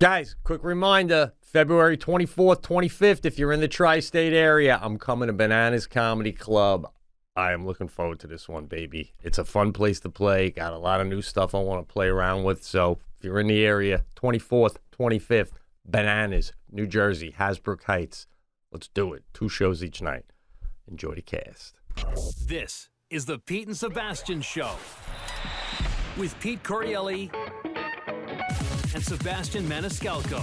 Guys, quick reminder, February 24th, 25th, if you're in the tri-state area, I'm coming to Bananas Comedy Club. I am looking forward to this one, baby. It's a fun place to play. Got a lot of new stuff I want to play around with. So if you're in the area, 24th, 25th, Bananas, New Jersey, Hasbrook Heights. Let's do it. 2 shows each night. Enjoy the cast. This is the Pete and Sebastian Show with Pete Correale and Sebastian Maniscalco.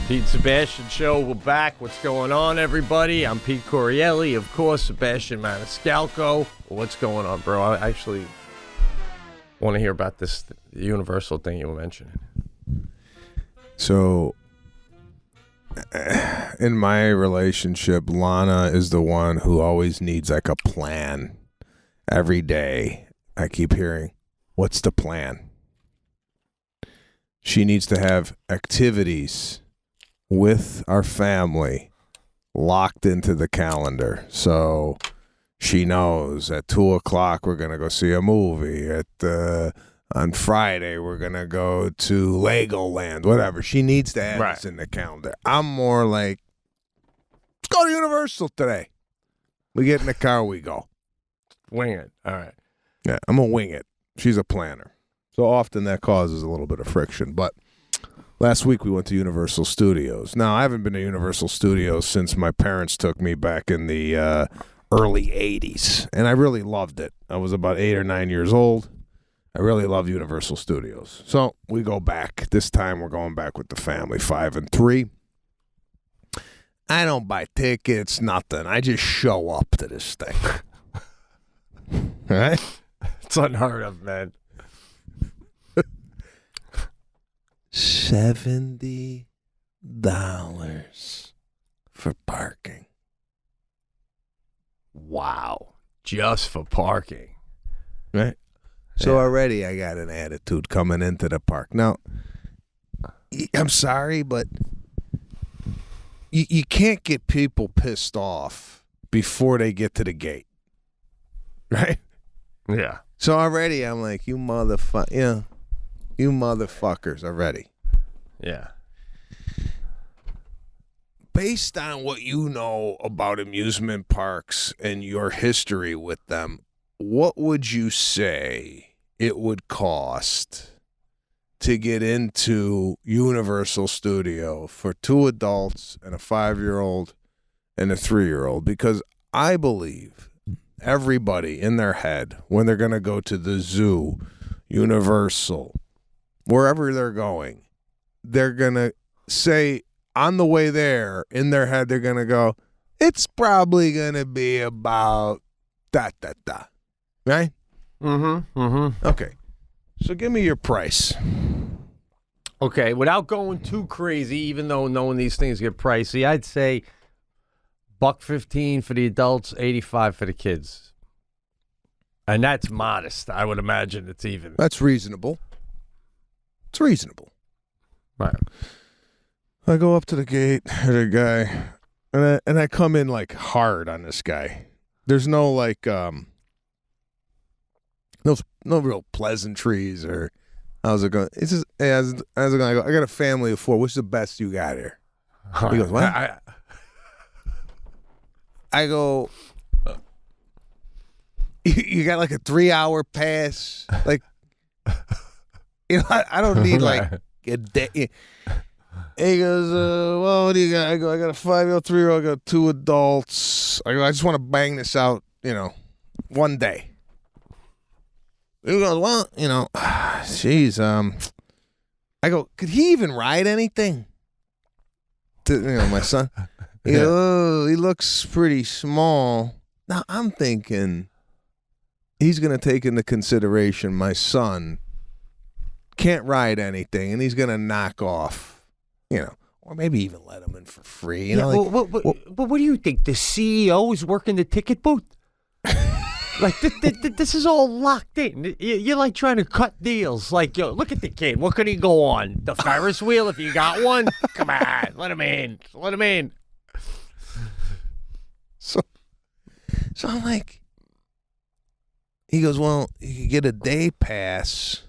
Pete and Sebastian Show, we're back. What's going on, everybody? I'm Pete Correale, of course, Sebastian Maniscalco. What's going on, bro? I actually want to hear about this Universal thing you were mentioning. So, in my relationship, Lana is the one who always needs like a plan every day. I keep hearing, what's the plan? She needs to have activities with our family locked into the calendar. So she knows at 2 o'clock we're going to go see a movie. On Friday we're going to go to Legoland, whatever. She needs to have this in the calendar. I'm more like, let's go to Universal today. We get in the car, we go. Wing it. All right. Yeah, I'm going to wing it. She's a planner. So often that causes a little bit of friction. But last week we went to Universal Studios. Now, I haven't been to Universal Studios since my parents took me back in the early 80s. And I really loved it. I was about 8 or 9 years old. I really love Universal Studios. So we go back. This time we're going back with the family, 5 and 3. I don't buy tickets, nothing. I just show up to this thing. All right? It's unheard of, man. $70 for parking. Wow. Just for parking. Right? So already I got an attitude coming into the park. Now, I'm sorry, but you can't get people pissed off before they get to the gate. Right? Yeah. So already I'm like, you motherfuckers already. Yeah. Based on what you know about amusement parks and your history with them, what would you say it would cost to get into Universal Studio for 2 adults and a 5-year-old and a 3-year-old? Because I believe everybody in their head, when they're going to go to the zoo, Universal, wherever they're going, they're going to say on the way there, in their head, they're going to go, it's probably going to be about da. Right? Okay. So give me your price. Okay, without going too crazy, even though knowing these things get pricey, I'd say $115 for the adults, $85 for the kids. And that's modest. I would imagine it's even. That's reasonable. It's reasonable. Right. I go up to the gate, the guy, and I come in like hard on this guy. There's no like no real pleasantries or how's it going? It's just, hey, how's it going? I go, I got a family of 4. What's the best you got here? He goes, what? I go, you got like a 3-hour pass? Like, I don't need like a day. And he goes, well, what do you got? I go, I got a 5-year-old, 3-year-old, I got 2 adults. I go, I just want to bang this out, one day. He goes, well, geez, I go, could he even ride anything? My son. He goes, oh, he looks pretty small. Now, I'm thinking he's going to take into consideration my son can't ride anything, and he's going to knock off, or maybe even let him in for free. But what do you think? The CEO is working the ticket booth? Like, this is all locked in. You're like trying to cut deals. Like, yo, look at the kid. What could he go on? The Ferris wheel if you got one? Come on. Let him in. Let him in. So I'm like, he goes, well, you could get a day pass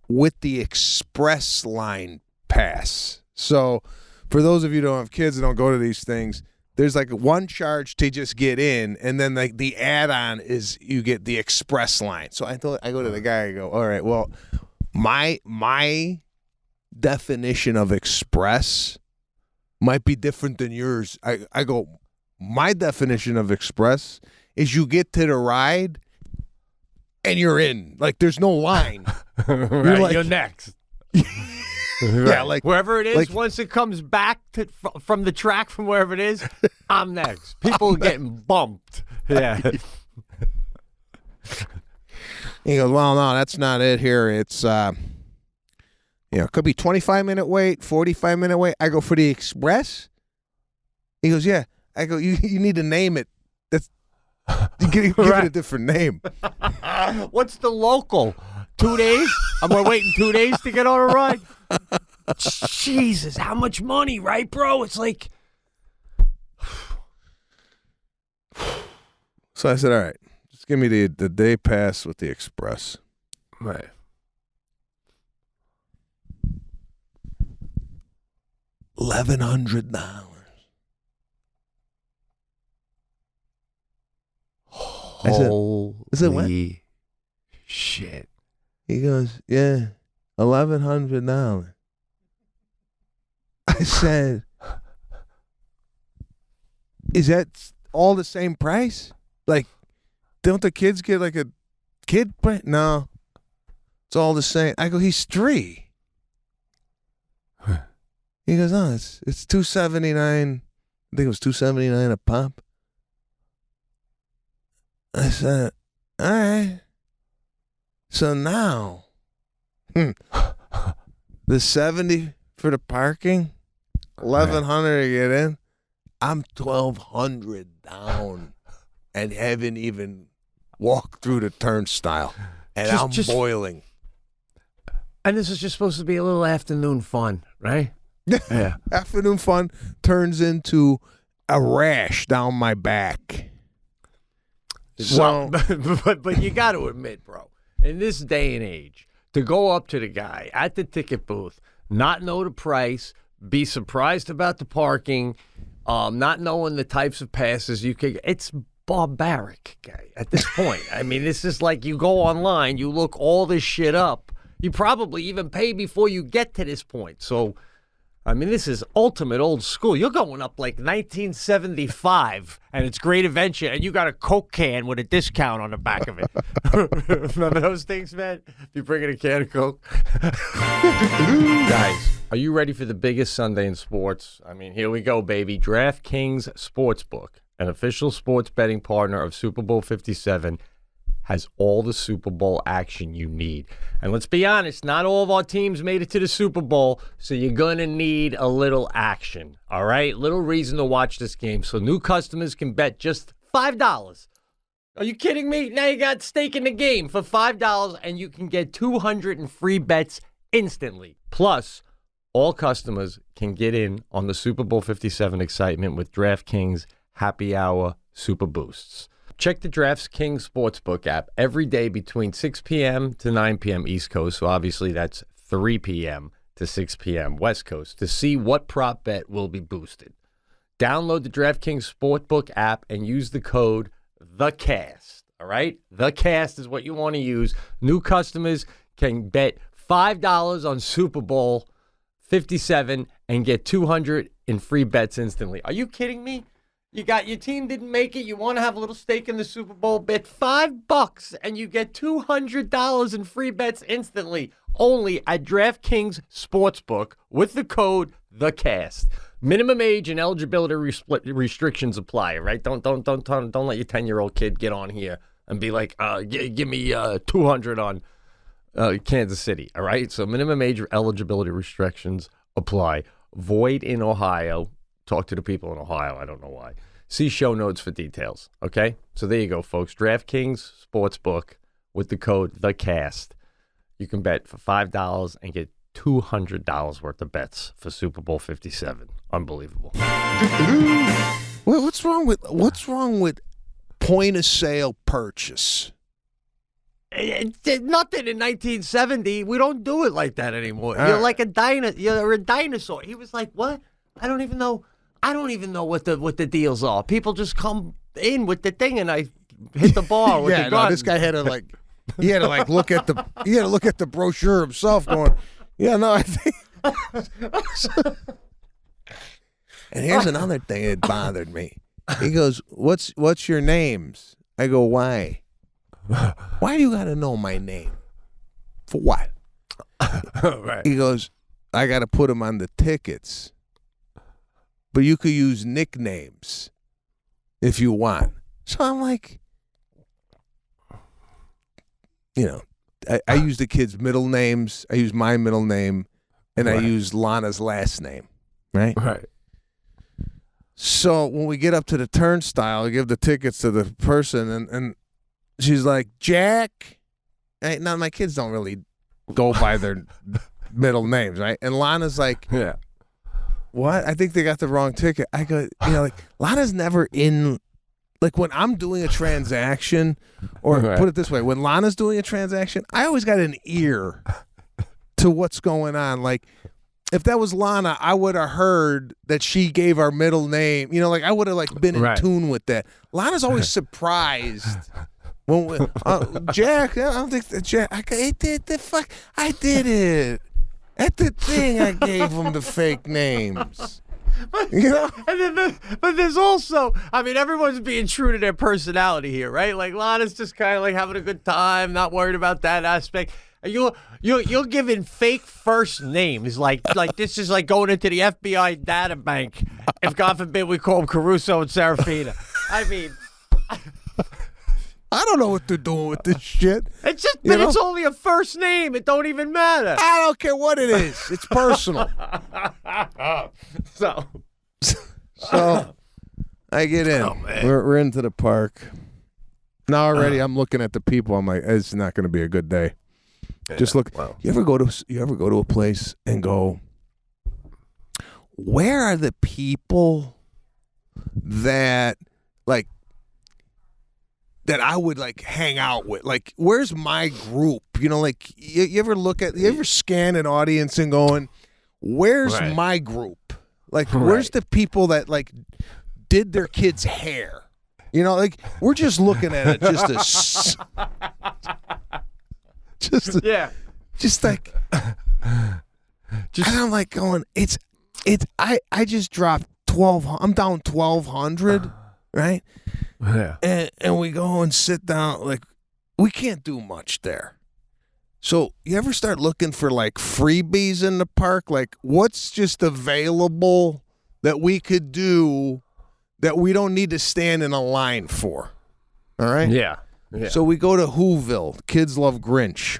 with the express line pass. So for those of you who don't have kids and don't go to these things, there's like one charge to just get in, and then like the add-on is you get the express line. So I go to the guy, I go, all right, well, my definition of express might be different than yours. I go, my definition of express is you get to the ride and you're in. Like, there's no line. Right, you're next. Yeah, like wherever it is, like, once it comes back from the track, from wherever it is, I'm next. People are getting bumped. Yeah. He goes, well, no, that's not it here. It's, it could be 25-minute wait, 45-minute wait. I go, for the express? He goes, yeah. I go, you need to name it. That's give it a different name. What's the local? 2 days? We're waiting 2 days to get on a ride? Jesus, how much money, right, bro? It's like... So I said, all right, just give me the day pass with the express. Right. $1,100. Holy shit. He goes, yeah, $1,100. I said, is that all the same price? Like, don't the kids get like a kid price? No, it's all the same. I go, he's 3. He goes, no, it's $279. I think it was $279 a pop. I said, all right. So now, the 70 for the parking, 1,100 to get in. I'm 1,200 down and haven't even walked through the turnstile, and I'm boiling. And this is just supposed to be a little afternoon fun, right? Yeah. Afternoon fun turns into a rash down my back. So, but you got to admit, bro, in this day and age, to go up to the guy at the ticket booth, not know the price, be surprised about the parking, not knowing the types of passes you could, it's barbaric, guy, at this point. I mean, this is like you go online, you look all this shit up. You probably even pay before you get to this point. So, I mean, this is ultimate old school. You're going up like 1975, and it's Great Adventure, and you got a Coke can with a discount on the back of it. Remember those things, man? If you bring in a can of Coke. Guys, are you ready for the biggest Sunday in sports? I mean, here we go, baby. DraftKings Sportsbook, an official sports betting partner of Super Bowl 57, has all the Super Bowl action you need. And let's be honest, not all of our teams made it to the Super Bowl, so you're going to need a little action, all right? Little reason to watch this game, so new customers can bet just $5. Are you kidding me? Now you got stake in the game for $5, and you can get 200 in free bets instantly. Plus, all customers can get in on the Super Bowl 57 excitement with DraftKings Happy Hour Super Boosts. Check the DraftKings Sportsbook app every day between 6 p.m. to 9 p.m. East Coast, so obviously that's 3 p.m. to 6 p.m. West Coast, to see what prop bet will be boosted. Download the DraftKings Sportsbook app and use the code THECAST, all right? THECAST is what you want to use. New customers can bet $5 on Super Bowl 57 and get 200 in free bets instantly. Are you kidding me? You got your team didn't make it. You want to have a little stake in the Super Bowl. Bet $5 and you get $200 in free bets instantly. Only at DraftKings Sportsbook with the code THECAST. Minimum age and eligibility restrictions apply. Right? Don't let your 10-year-old kid get on here and be like, give me 200 on Kansas City. All right. So minimum age eligibility restrictions apply. Void in Ohio. Talk to the people in Ohio. I don't know why. See show notes for details. Okay? So there you go, folks. DraftKings Sportsbook with the code THECAST. You can bet for $5 and get $200 worth of bets for Super Bowl 57. Unbelievable. What's wrong with point of sale purchase? Nothing in 1970. We don't do it like that anymore. All You're right. like a dinosaur. You're a dinosaur. He was like, what? I don't even know what the deals are. People just come in with the thing, and I hit the bar with the Yeah, gun. no, this guy had to look at the brochure himself, going, yeah, no, I think. And here's another thing that bothered me. He goes, "What's your names?" I go, "Why? Why do you got to know my name? For what?" Right. He goes, "I got to put them on the tickets, but you could use nicknames if you want." So I'm like, I use the kids' middle names. I use my middle name, and I use Lana's last name, right? Right. So when we get up to the turnstile, I give the tickets to the person, and she's like, "Jack." Now, my kids don't really go by their middle names, right? And Lana's like, Yeah. "What? I think they got the wrong ticket." I go, Lana's never in, like when I'm doing a transaction, or put it this way, when Lana's doing a transaction, I always got an ear to what's going on. Like, if that was Lana, I would have heard that she gave our middle name. I would have been in tune with that. Lana's always surprised when Jack. I don't think that Jack. I did the fuck. I did it at the thing. I gave him the fake names. But there's also, everyone's being true to their personality here, right? Like Lana's just kind of like having a good time, not worried about that aspect. You're giving fake first names, like this is like going into the FBI data bank. If God forbid we call them Caruso and Serafina. I don't know what they're doing with this shit. It's just, but it's only a first name. It don't even matter. I don't care what it is. It's personal. So I get in. We're into the park. Now already I'm looking at the people. I'm like, it's not going to be a good day. Yeah, just look. Wow. You ever go to a place and go, where are the people that that I would hang out with? Like, where's my group? You ever scan an audience and going, where's my group? Where's the people that did their kids' hair? We're just looking at it and I'm like going, I just dropped 12. I'm down 1,200, right? Yeah. And we go and sit down. We can't do much there. So you ever start looking for freebies in the park? What's just available that we could do that we don't need to stand in a line for? All right? Yeah. So we go to Whoville. Kids love Grinch.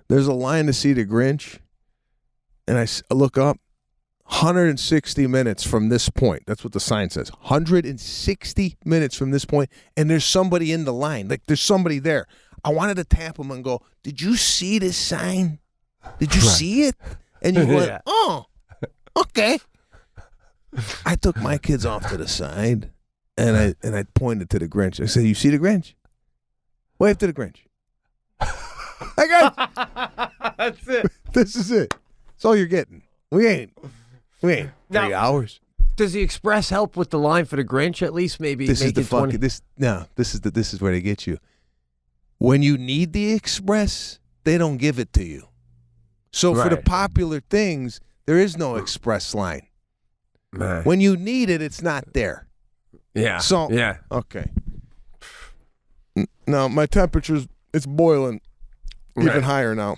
There's a line to see the Grinch, and I look up, 160 minutes from this point. That's what the sign says. 160 minutes from this point, and there's somebody in the line. There's somebody there. I wanted to tap him and go, "Did you see this sign? Did you see it?" And you went, "Oh, okay." I took my kids off to the side, and I pointed to the Grinch. I said, "You see the Grinch? Wave to the Grinch." I got That's it. This is it. That's all you're getting. We ain't 3 hours. Does the Express help with the line for the Grinch at least? Maybe This make is the it 20? fucking this is where they get you. When you need the Express, they don't give it to you. So for the popular things, there is no Express line. Man. When you need it, it's not there. Yeah. So yeah. Okay. Now my temperature's boiling even higher now.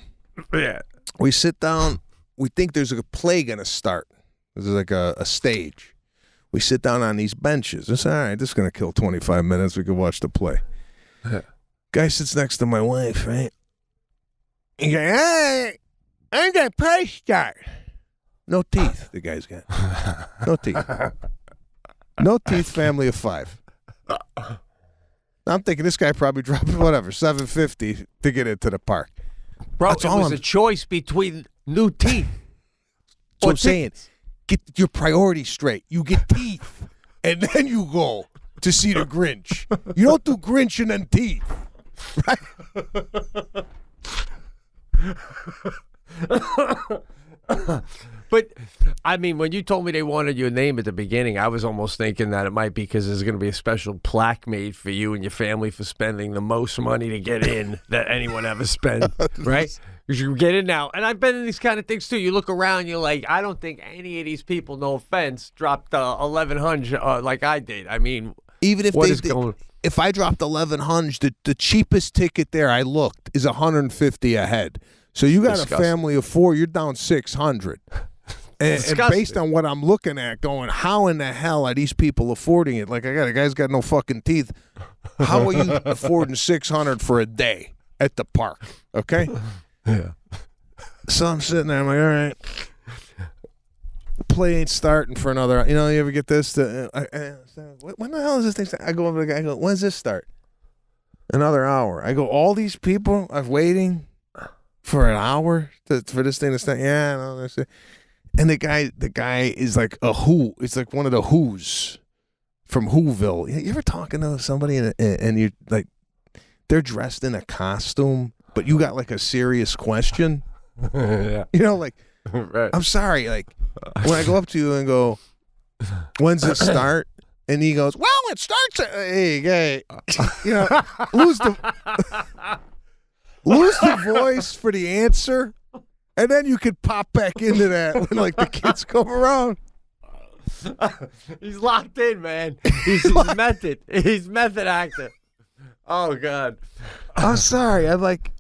Yeah. We sit down. We think there's a play going to start. This is a stage. We sit down on these benches. I say, all right, this is going to kill 25 minutes. We can watch the play. Guy sits next to my wife, right? He goes, "Hey, I got play start." No teeth, the guy's got. No teeth. No teeth, family of 5. I'm thinking this guy probably dropped, $750 to get into the park. Bro, That's it all was a choice between new teeth. So I'm saying, get your priorities straight. You get teeth, and then you go to see the Grinch. You don't do Grinch and then teeth. But, I mean, when you told me they wanted your name at the beginning, I was almost thinking that it might be because there's going to be a special plaque made for you and your family for spending the most money to get in that anyone ever spent, right? Because you get in now. And I've been in these kind of things, too. You look around, you're like, I don't think any of these people, no offense, dropped 1,100 like I did. I mean, even if what they is going if I dropped 1,100, the cheapest ticket there I looked is 150 a head. So you got Disgusting. a family of 4, you're down 600. And based on what I'm looking at, going, how in the hell are these people affording it? Like, a guy's got no fucking teeth. How are you affording 600 for a day at the park? Okay. Yeah. So I'm sitting there. I'm like, all right. Play ain't starting for another. You ever get this? When the hell is this thing? I go over to the guy. I go, when's this start? Another hour. I go, all these people are waiting for an hour for this thing to start. Yeah, I don't understand. And the guy is like a Who. It's like one of the Who's from Whoville. You ever talking to somebody and you're like, they're dressed in a costume, but you got like a serious question? Yeah. Like, Right. I'm sorry. Like, when I go up to you and go, when's it start? And he goes, well, it starts at, hey, guy. Lose the voice for the answer. And then you could pop back into that when, like, the kids come around. He's locked in, man. He's method. He's method actor. Oh, God. I'm sorry. I'm like,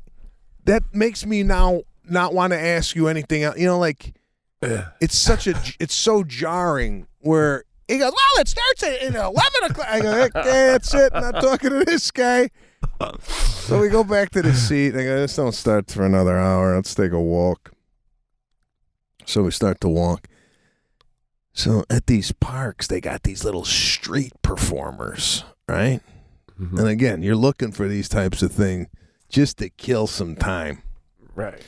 that makes me now not want to ask you anything else. It's so jarring where he goes, well, it starts at 11 o'clock. I go, okay, that's it. I'm not talking to this guy. So we go back to the seat. I go, this don't start for another hour. Let's take a walk. So we start to walk. So at these parks, they got these little street performers, right? Mm-hmm. And again, you're looking for these types of things just to kill some time. Right.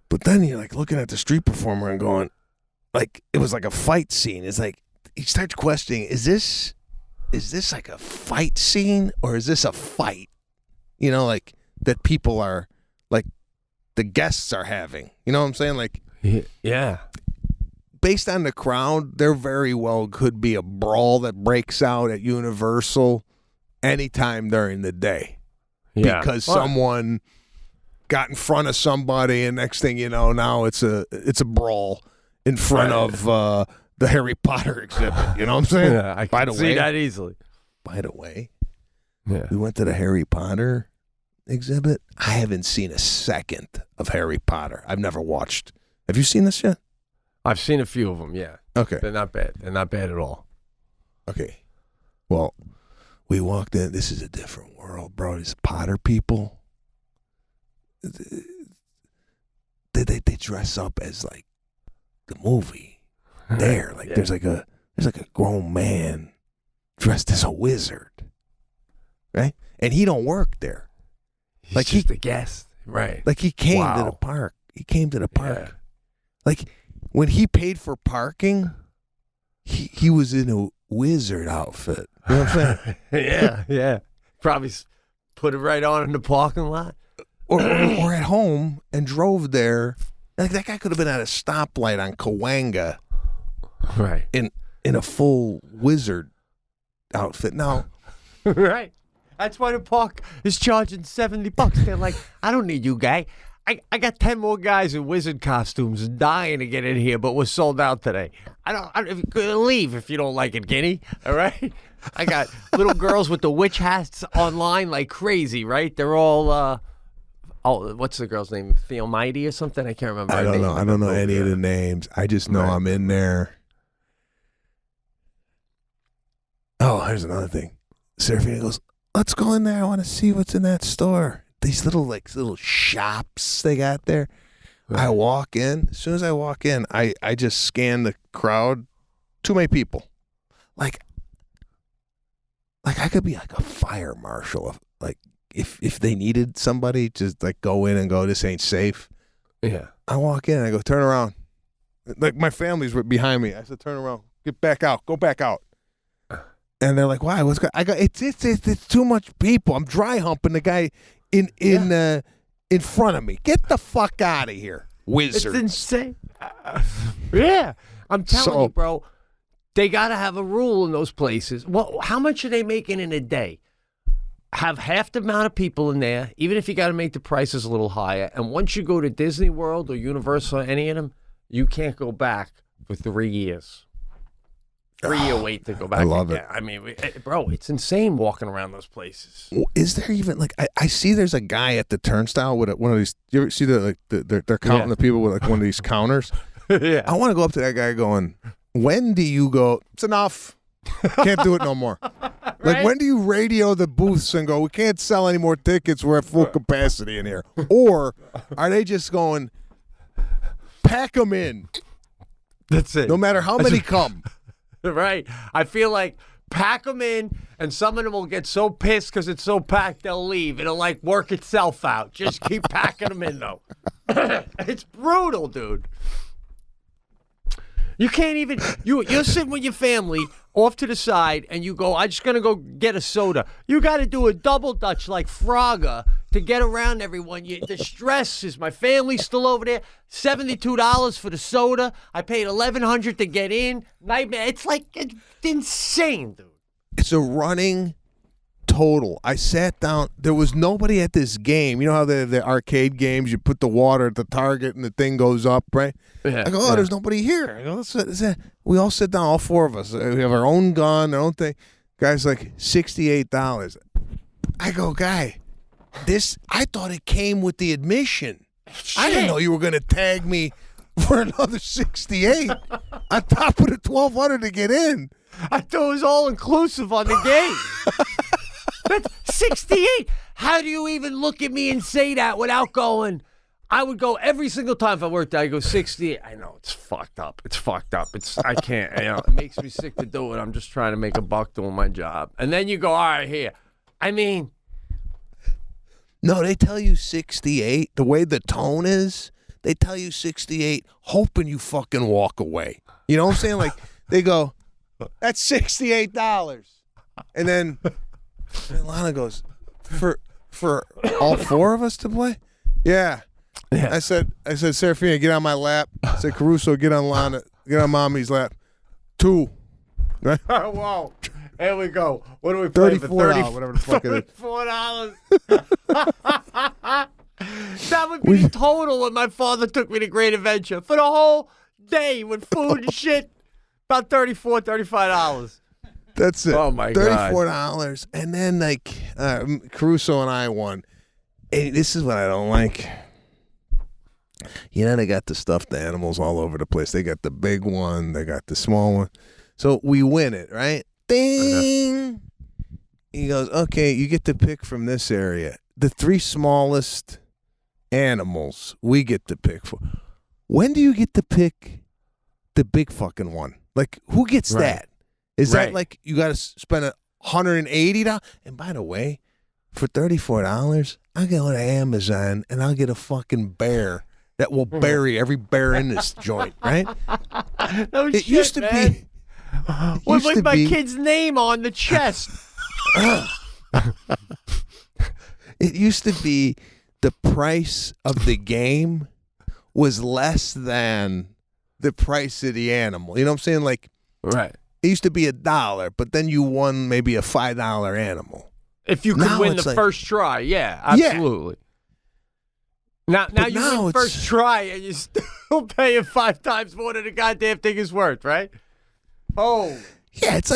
But then you're like looking at the street performer and going, like, it was like a fight scene. It's like, he starts questioning, is this like a fight scene or is this a fight? Like that people are, like, the guests are having. You know what I'm saying? Like, yeah. Based on the crowd, there very well could be a brawl that breaks out at Universal anytime during the day. Yeah. Because someone got in front of somebody, and next thing you know, now it's a brawl in front of the Harry Potter exhibit. You know what I'm saying? Yeah, I can see that easily. By the way, yeah. We went to the Harry Potter exhibit. I haven't seen a second of Harry Potter. I've never watched. Have you seen this yet? I've seen a few of them, yeah. Okay. They're not bad. They're not bad at all. Okay. Well, we walked in. This is a different world, bro. These Potter people, they dress up as like the movie. There, like, yeah. there's like a grown man dressed as a wizard, right? And he don't work there. He's like just a guest, right? Like he came to the park. He came to the park. Yeah. Like when he paid for parking, he was in a wizard outfit. You know what I'm saying? yeah. Probably put it right on in the parking lot. Or at home and drove there. Like that guy could have been at a stoplight on Cahuenga. Right. In a full wizard outfit. Now. Right. That's why the park is charging $70. They're like, I don't need you, guy. I got 10 more guys in wizard costumes dying to get in here, but we're sold out today. Leave if you don't like it, Guinea. All right? I got little girls with the witch hats online like crazy, right? They're all, what's the girl's name? Theomide or something? I can't remember. I don't know. I don't know any of the names. I just know I'm in there. Oh, here's another thing. Serafina goes, let's go in there. I want to see what's in that store. These little shops they got there. Right. I walk in. As soon as I walk in, I just scan the crowd. Too many people. Like I could be like a fire marshal. Like if they needed somebody, just like go in and go, this ain't safe. Yeah. I walk in. I go, turn around. Like my family's behind me. I said, turn around. Get back out. Go back out. And they're like, "Why? What's going?" I go, "It's too much people. I'm dry humping the guy in front of me. Get the fuck out of here, wizard." It's insane. Yeah, I'm telling you, bro. They got to have a rule in those places. Well, how much are they making in a day? Have half the amount of people in there, even if you got to make the prices a little higher. And once you go to Disney World or Universal or any of them, you can't go back for 3 years. 3-year wait to go back. I love it. I mean, bro, it's insane walking around those places. Is there even I see there's a guy at the turnstile with one of these. You ever see they're counting the people with like one of these counters? Yeah. I want to go up to that guy going, when do you go, it's enough. Can't do it no more. Right? Like, when do you radio the booths and go, we can't sell any more tickets, we're at full capacity in here? Or are they just going, pack them in? That's it. No matter how many come. Right. I feel like pack them in, and some of them will get so pissed because it's so packed they'll leave. It'll like work itself out. Just keep packing them in, though. It's brutal, dude. You can't even, you're sitting with your family off to the side, and you go, I'm just going to go get a soda. You got to do a double Dutch like Frogger to get around everyone. The stress is, my family's still over there. $72 for the soda. I paid $1,100 to get in. Nightmare. It's insane, dude. It's a running total. I sat down. There was nobody at this game. You know how the arcade games, you put the water at the target and the thing goes up, right? Yeah, I go, there's nobody here. I go, we all sit down, all four of us. We have our own gun, our own thing. Guy's like, $68. I go, guy, I thought it came with the admission. Shit. I didn't know you were going to tag me for another 68 on top of the 1,200 to get in. I thought it was all inclusive on the game. That's 68. How do you even look at me and say that without going? I would go every single time if I worked there. I go 68. I know it's fucked up. I can't. It makes me sick to do it. I'm just trying to make a buck doing my job. And then you go, all right, here. I mean, no, they tell you 68. The way the tone is, they tell you 68, hoping you fucking walk away. You know what I'm saying? Like, they go, that's $68. And then Lana goes, for all four of us to play? Yeah. I said, Serafina, get on my lap. I said, Caruso, get on Lana, get on Mommy's lap. 2. Right? Oh, wow. Here we go. What do we play for? $34, whatever the fuck it is. $34. That would be the total when my father took me to Great Adventure. For the whole day with food and shit, about $34, $35. That's it. Oh, my God. $34. And then, like, Caruso and I won. And this is what I don't like. You know, they got the stuffed animals all over the place. They got the big one. They got the small one. So we win it, right? Ding! He goes, okay, you get to pick from this area. The 3 smallest animals we get to pick for. When do you get to pick the big fucking one? Like, who gets that? Is that like you got to spend $180? And by the way, for $34, I'll go to Amazon and I'll get a fucking bear that will bury every bear in this joint, right? No it shit, used to man. be. With like my kid's name on the chest. It used to be the price of the game was less than the price of the animal. You know what I'm saying? Like, right. It used to be $1, but then you won maybe a $5 animal. If you could win the first try, yeah, absolutely. Yeah. Now you win first try and you're still paying 5 times more than the goddamn thing is worth, right? Oh. Yeah, it's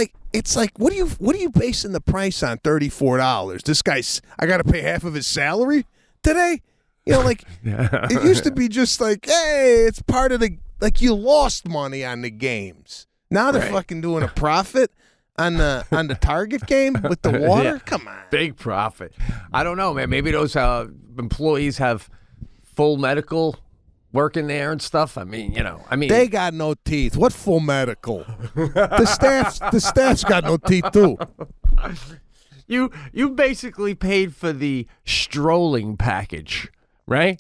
like what are you basing the price on? $34. This guy's, I got to pay half of his salary today. You know, like it used to be just like, hey, it's part of the, like, you lost money on the games. Now they're fucking doing a profit on the Target game with the water. Yeah. Come on, big profit. I don't know, man. Maybe those employees have full medical working there and stuff. I mean, they got no teeth. What full medical? The staff's got no teeth too. You basically paid for the strolling package, right?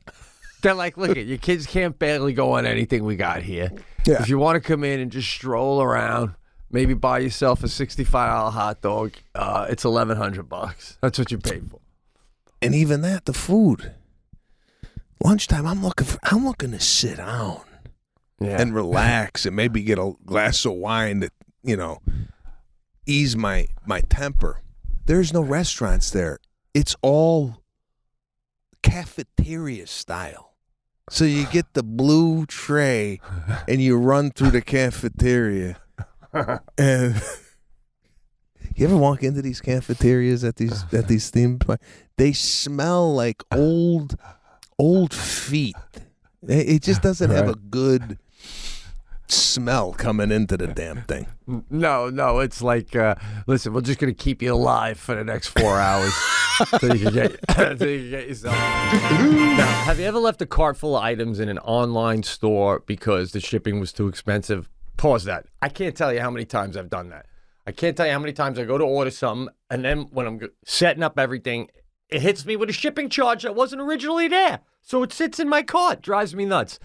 They're like, look, your kids can't barely go on anything we got here. Yeah. If you want to come in and just stroll around, maybe buy yourself a $65 hot dog. It's $1,100. That's what you pay for. And even that, the food. Lunchtime, I'm looking to sit down and relax and maybe get a glass of wine to, ease my temper. There's no restaurants there. It's all cafeteria style. So you get the blue tray and you run through the cafeteria. And you ever walk into these cafeterias at these theme parks? They smell like old feet. It just doesn't have a good smell coming into the damn thing. No, it's like, listen, we're just going to keep you alive for the next 4 hours till you can get yourself. Now, have you ever left a cart full of items in an online store because the shipping was too expensive? Pause that. I can't tell you how many times I've done that. I can't tell you how many times I go to order something, and then when I'm setting up everything, it hits me with a shipping charge that wasn't originally there. So it sits in my cart. Drives me nuts.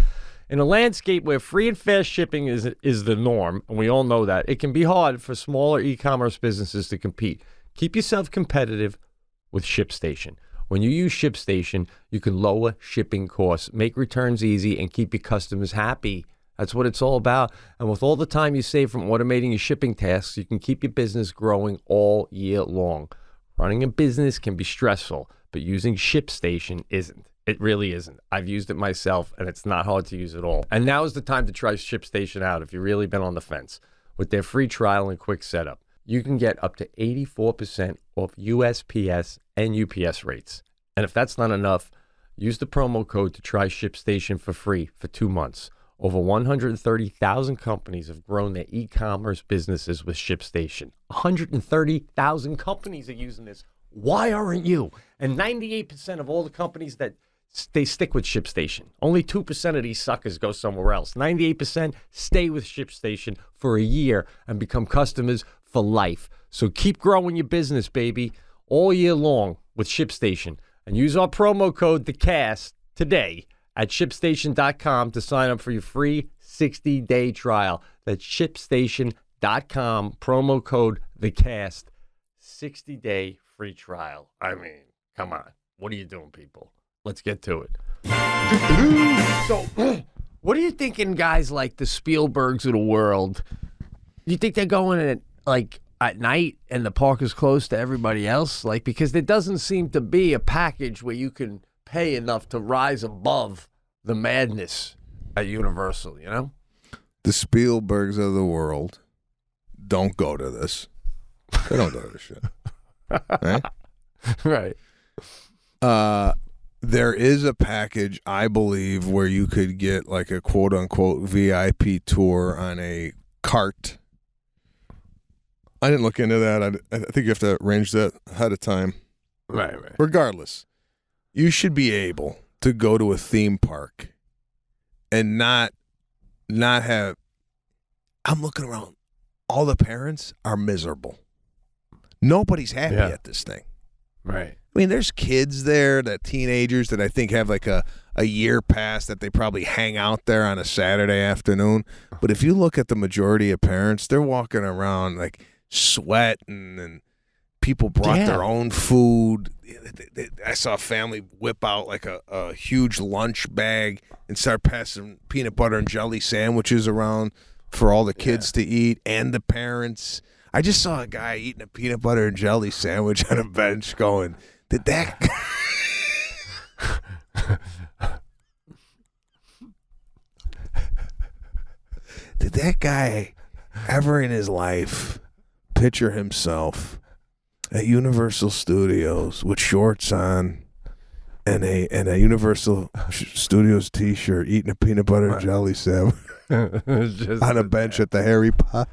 In a landscape where free and fast shipping is the norm, and we all know that, it can be hard for smaller e-commerce businesses to compete. Keep yourself competitive with ShipStation. When you use ShipStation, you can lower shipping costs, make returns easy, and keep your customers happy. That's what it's all about. And with all the time you save from automating your shipping tasks, you can keep your business growing all year long. Running a business can be stressful, but using ShipStation isn't. It really isn't. I've used it myself, and it's not hard to use at all. And now is the time to try ShipStation out if you've really been on the fence. With their free trial and quick setup, you can get up to 84% off USPS and UPS rates. And if that's not enough, use the promo code to try ShipStation for free for 2 months. Over 130,000 companies have grown their e-commerce businesses with ShipStation. 130,000 companies are using this. Why aren't you? And 98% of all the companies that they stick with ShipStation. Only 2% of these suckers go somewhere else. 98% stay with ShipStation for a year and become customers for life. So keep growing your business, baby, all year long with ShipStation. And use our promo code, thecast, today at ShipStation.com to sign up for your free 60-day trial. That's ShipStation.com, promo code thecast, 60-day free trial. I mean, come on. What are you doing, people? Let's get to it. So, what are you thinking, guys like the Spielbergs of the world? Do you think they're going at night and the park is closed to everybody else? Like, because there doesn't seem to be a package where you can pay enough to rise above the madness at Universal, you know? The Spielbergs of the world don't go to this. They don't go to this shit. Right? Right. There is a package, I believe, where you could get like a quote-unquote VIP tour on a cart. I didn't look into that. I think you have to arrange that ahead of time. Right. Regardless, you should be able to go to a theme park and not have... I'm looking around. All the parents are miserable. Nobody's happy at this thing. Right. I mean, there's kids there, that teenagers that I think have like a year pass that they probably hang out there on a Saturday afternoon. But if you look at the majority of parents, they're walking around like sweating, and people brought their own food. I saw a family whip out like a huge lunch bag and start passing peanut butter and jelly sandwiches around for all the kids to eat and the parents. I just saw a guy eating a peanut butter and jelly sandwich on a bench going, did that guy ever in his life picture himself at Universal Studios with shorts on and a Universal Studios t-shirt eating a peanut butter and jelly sandwich on a bench at the Harry Potter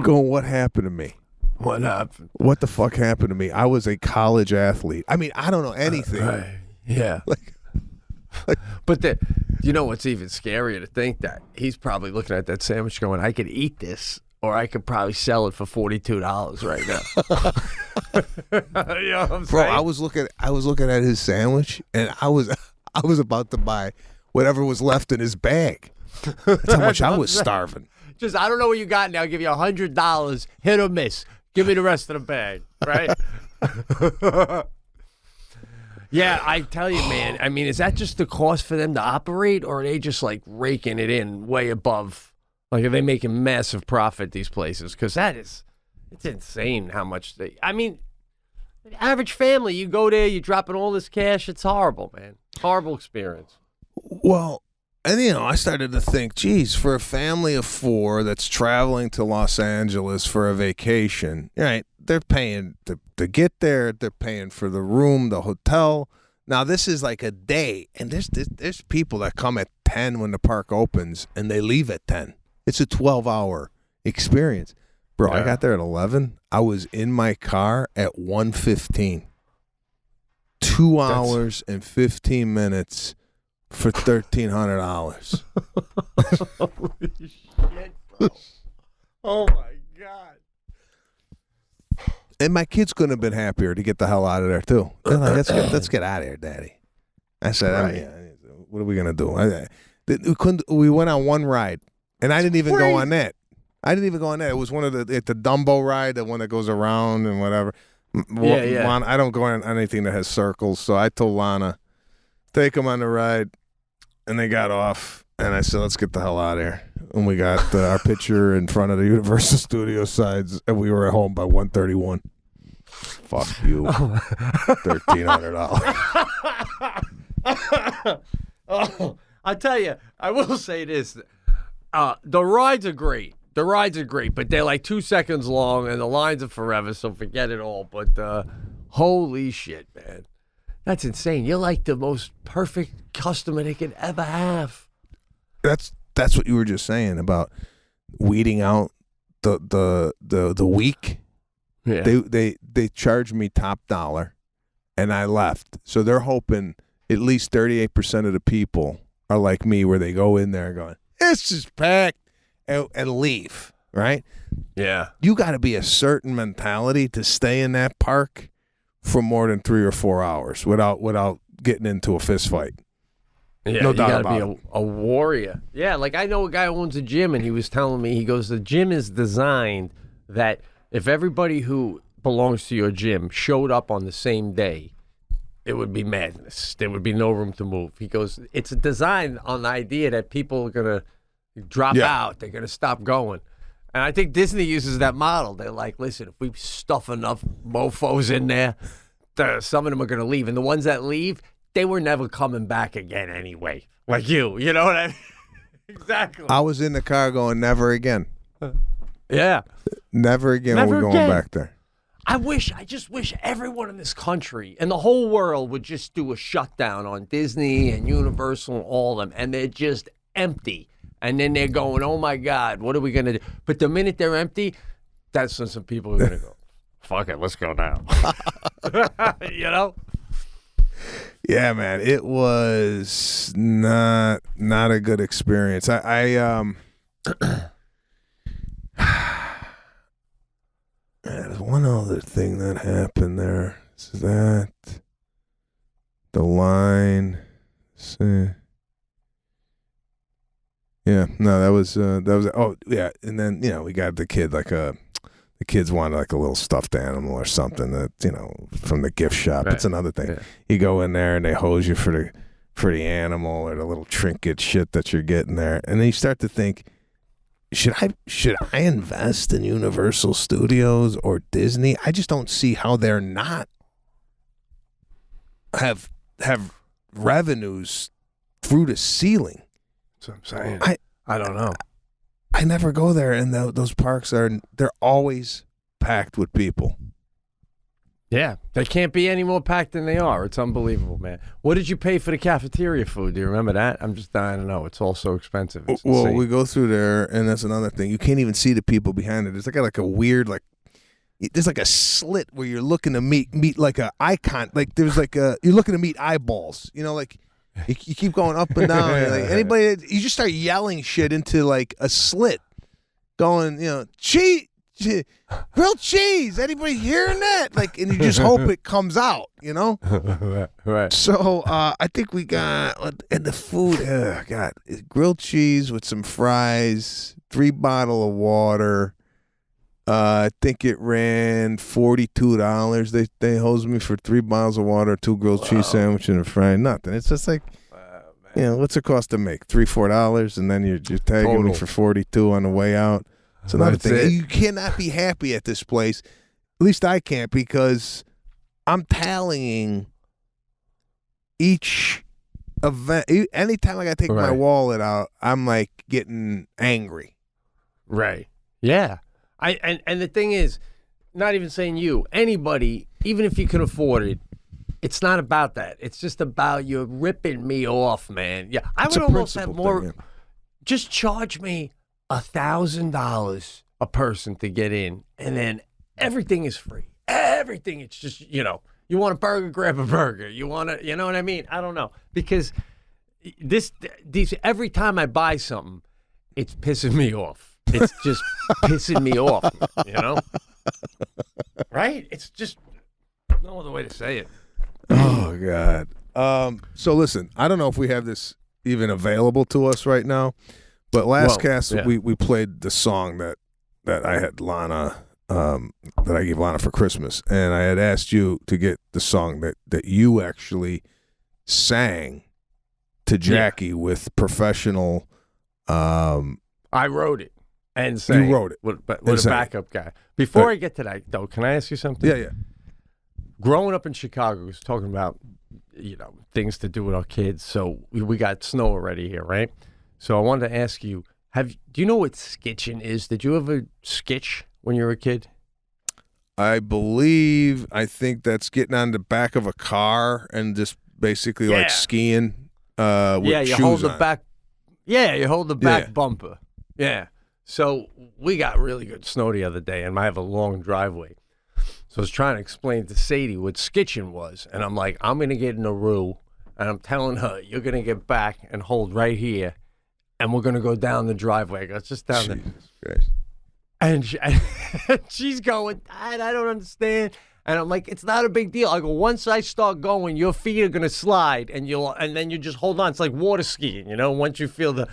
going, what happened to me? What happened? What the fuck happened to me? I was a college athlete. I mean, I don't know anything. Right. Yeah. But you know what's even scarier to think that he's probably looking at that sandwich going, I could eat this, or I could probably sell it for $42 right now. You know what I'm Bro, saying? I was looking at his sandwich, and I was about to buy whatever was left in his bag. That's how much I was starving. Just, I don't know what you got now. I'll give you $100, hit or miss. Give me the rest of the bag, right? Yeah, I tell you, man. I mean, is that just the cost for them to operate, or are they just like raking it in way above? Like, are they making massive profit, these places? Because it's insane how much they. I mean, average family, you go there, you're dropping all this cash. It's horrible, man. Horrible experience. Well, and I started to think, geez, for a family of 4 that's traveling to Los Angeles for a vacation, right? They're paying to get there. They're paying for the room, the hotel. Now, this is like a day, and there's people that come at 10 when the park opens, and they leave at 10. It's a 12-hour experience. Bro, yeah. I got there at 11. I was in my car at 1:15. 2 hours and 15 minutes for $1,300. Holy shit, bro. Oh, my God. And my kids couldn't have been happier to get the hell out of there, too. They're like, let's get out of here, Daddy. I said, right. What are we going to do? We went on one ride, and I didn't even go on that. It was one of the Dumbo ride, the one that goes around and whatever. Yeah. I don't go on anything that has circles, so I told Lana, take them on the ride, and they got off, and I said, let's get the hell out of here. And we got our picture in front of the Universal Studios sides, and we were at home by 1:31. Fuck you. $1,300. Oh, I tell you, I will say this. The rides are great. But they're like 2 seconds long, and the lines are forever, so forget it all. But holy shit, man. That's insane. You're like the most perfect customer they could ever have. That's what you were just saying about weeding out the weak. Yeah. They charged me top dollar, and I left. So they're hoping at least 38% of the people are like me, where they go in there going, it's just packed, and leave, right? Yeah. You got to be a certain mentality to stay in that park for more than 3 or 4 hours without getting into a fist fight. Yeah, no you doubt gotta about be a warrior. Yeah, like I know a guy who owns a gym, and he was telling me, he goes, the gym is designed that if everybody who belongs to your gym showed up on the same day, it would be madness. There would be no room to move. He goes, it's designed on the idea that people are going to drop out. They're going to stop going. And I think Disney uses that model. They're like, listen, if we stuff enough mofos in there, some of them are going to leave. And the ones that leave, they were never coming back again anyway. Like you know what I mean? Exactly. I was in the car going, never again. Yeah. Never again are we going back there. I just wish everyone in this country and the whole world would just do a shutdown on Disney and Universal and all of them, and they're just empty. And then they're going, oh, my God, what are we going to do? But the minute they're empty, that's when some people are going to go, fuck it, let's go now. You know? Yeah, man, it was not a good experience. There's one other thing that happened there. Is that the line? Let's see. Yeah, no, that was. Oh, yeah, and then we got the kid the kids wanted like a little stuffed animal or something that from the gift shop. Right. It's another thing. Yeah. You go in there and they hose you for the animal or the little trinket shit that you're getting there, and then you start to think, should I invest in Universal Studios or Disney? I just don't see how they're not have revenues through the ceiling. That's what I'm saying. I don't know. I never go there, and those parks they're always packed with people. Yeah, they can't be any more packed than they are. It's unbelievable, man. What did you pay for the cafeteria food? Do you remember that? I'm just dying to know. It's all so expensive. It's well, insane. We go through there, and that's another thing. You can't even see the people behind it. There's like a weird there's like a slit where you're looking to meet like a icon. Like there's you're looking to meet eyeballs. Like you keep going up and down. Like anybody, you just start yelling shit into like a slit, going, grilled cheese. Anybody hearing that? Like, and you just hope it comes out, you know? Right. So I think we got, and the food, God, grilled cheese with some fries, 3 bottles of water. I think it ran $42. They hosed me for 3 bottles of water, 2 grilled cheese sandwich, and a fry. Nothing. It's just like, you know, what's it cost to make? $3-4, and then you're tagging me for $42 on the way out. It's another thing. You cannot be happy at this place. At least I can't, because I'm tallying each event. Anytime I got to take my wallet out, I'm like getting angry. Right. Yeah. And the thing is, not even saying you, anybody, even if you can afford it, it's not about that. It's just about you're ripping me off, man. Yeah, I would almost have more. Thing, yeah. Just charge me $1,000 a person to get in, and then everything is free. Everything. It's just, you know, you want a burger, grab a burger. You want to, you know what I mean? I don't know, because these every time I buy something, it's pissing me off. It's just pissing me off, you know? Right? It's just no other way to say it. Oh, God. So, listen, I don't know if we have this even available to us right now, but last cast, we played the song that I had Lana, that I gave Lana for Christmas, and I had asked you to get the song that you actually sang to Jackie with professional. I wrote it and sang. You wrote it. With a backup guy. Before I get to that, though, can I ask you something? Yeah. Growing up in Chicago, we was talking about, you know, things to do with our kids. So we got snow already here, right? So I wanted to ask you, do you know what skitching is? Did you ever skitch when you were a kid? I think that's getting on the back of a car and just basically like skiing with you shoes hold the on. back. Yeah, you hold the back bumper. Yeah. So we got really good snow the other day, and I have a long driveway. So I was trying to explain to Sadie what skitching was, and I'm like, I'm going to get in a roux, and I'm telling her, you're going to get back and hold right here, and we're going to go down the driveway. I go, it's just down there. And she's going, Dad, I don't understand. And I'm like, it's not a big deal. I go, once I start going, your feet are going to slide, and then you just hold on. It's like water skiing, you know, once you feel the...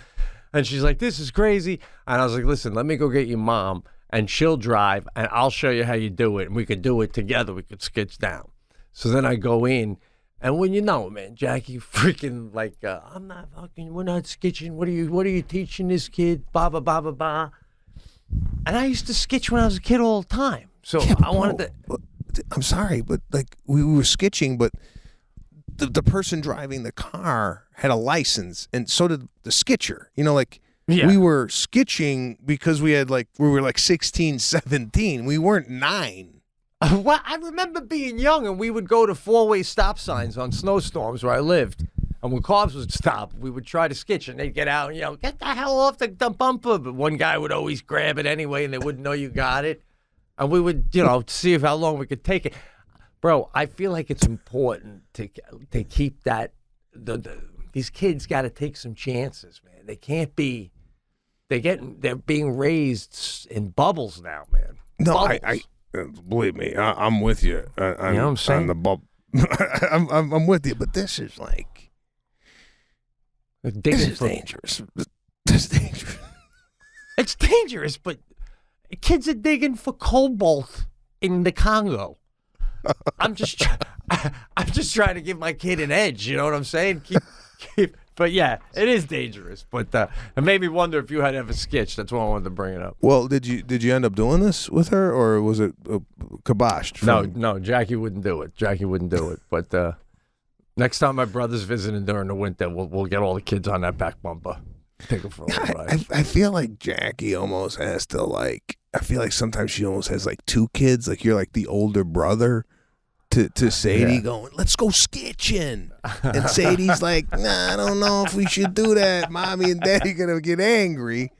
And she's like, this is crazy. And I was like, listen, let me go get your mom, and she'll drive, and I'll show you how you do it, and we could do it together. We could sketch down. So then I go in, and when you know, man, Jackie freaking like, I'm not fucking, we're not sketching. What are you teaching this kid? Ba ba ba ba ba. And I used to sketch when I was a kid all the time. So I wanted to. I'm sorry, but like we were sketching, but the person driving the car had a license, and so did the sketcher. You know, like we were sketching because we were like 16, 17. We weren't 9. Well, I remember being young, and we would go to 4-way stop signs on snowstorms where I lived. And when cars would stop, we would try to sketch, and they'd get out and yell, get the hell off the bumper. But one guy would always grab it anyway, and they wouldn't know you got it. And we would, see how long we could take it. Bro, I feel like it's important to keep that. These kids got to take some chances, man. They can't be. They're being raised in bubbles now, man. No, bubbles. I believe me, I'm with you. You know what I'm saying? On the bubble. I'm with you, but this is like. This is dangerous. This is dangerous. It's dangerous, but kids are digging for cobalt in the Congo. I'm just trying to give my kid an edge. You know what I'm saying? Keep. But yeah, it is dangerous. But it made me wonder if you had ever sketched. That's why I wanted to bring it up. Well, did you end up doing this with her, or was it kiboshed? No, Jackie wouldn't do it. But next time my brother's visiting during the winter, we'll get all the kids on that back bumper. Take them for a little ride. I feel like Jackie almost has to like. I feel like sometimes she almost has like 2 kids. Like you're like the older brother to Sadie, going, let's go sketching. And Sadie's like, nah, I don't know if we should do that. Mommy and Daddy gonna get angry.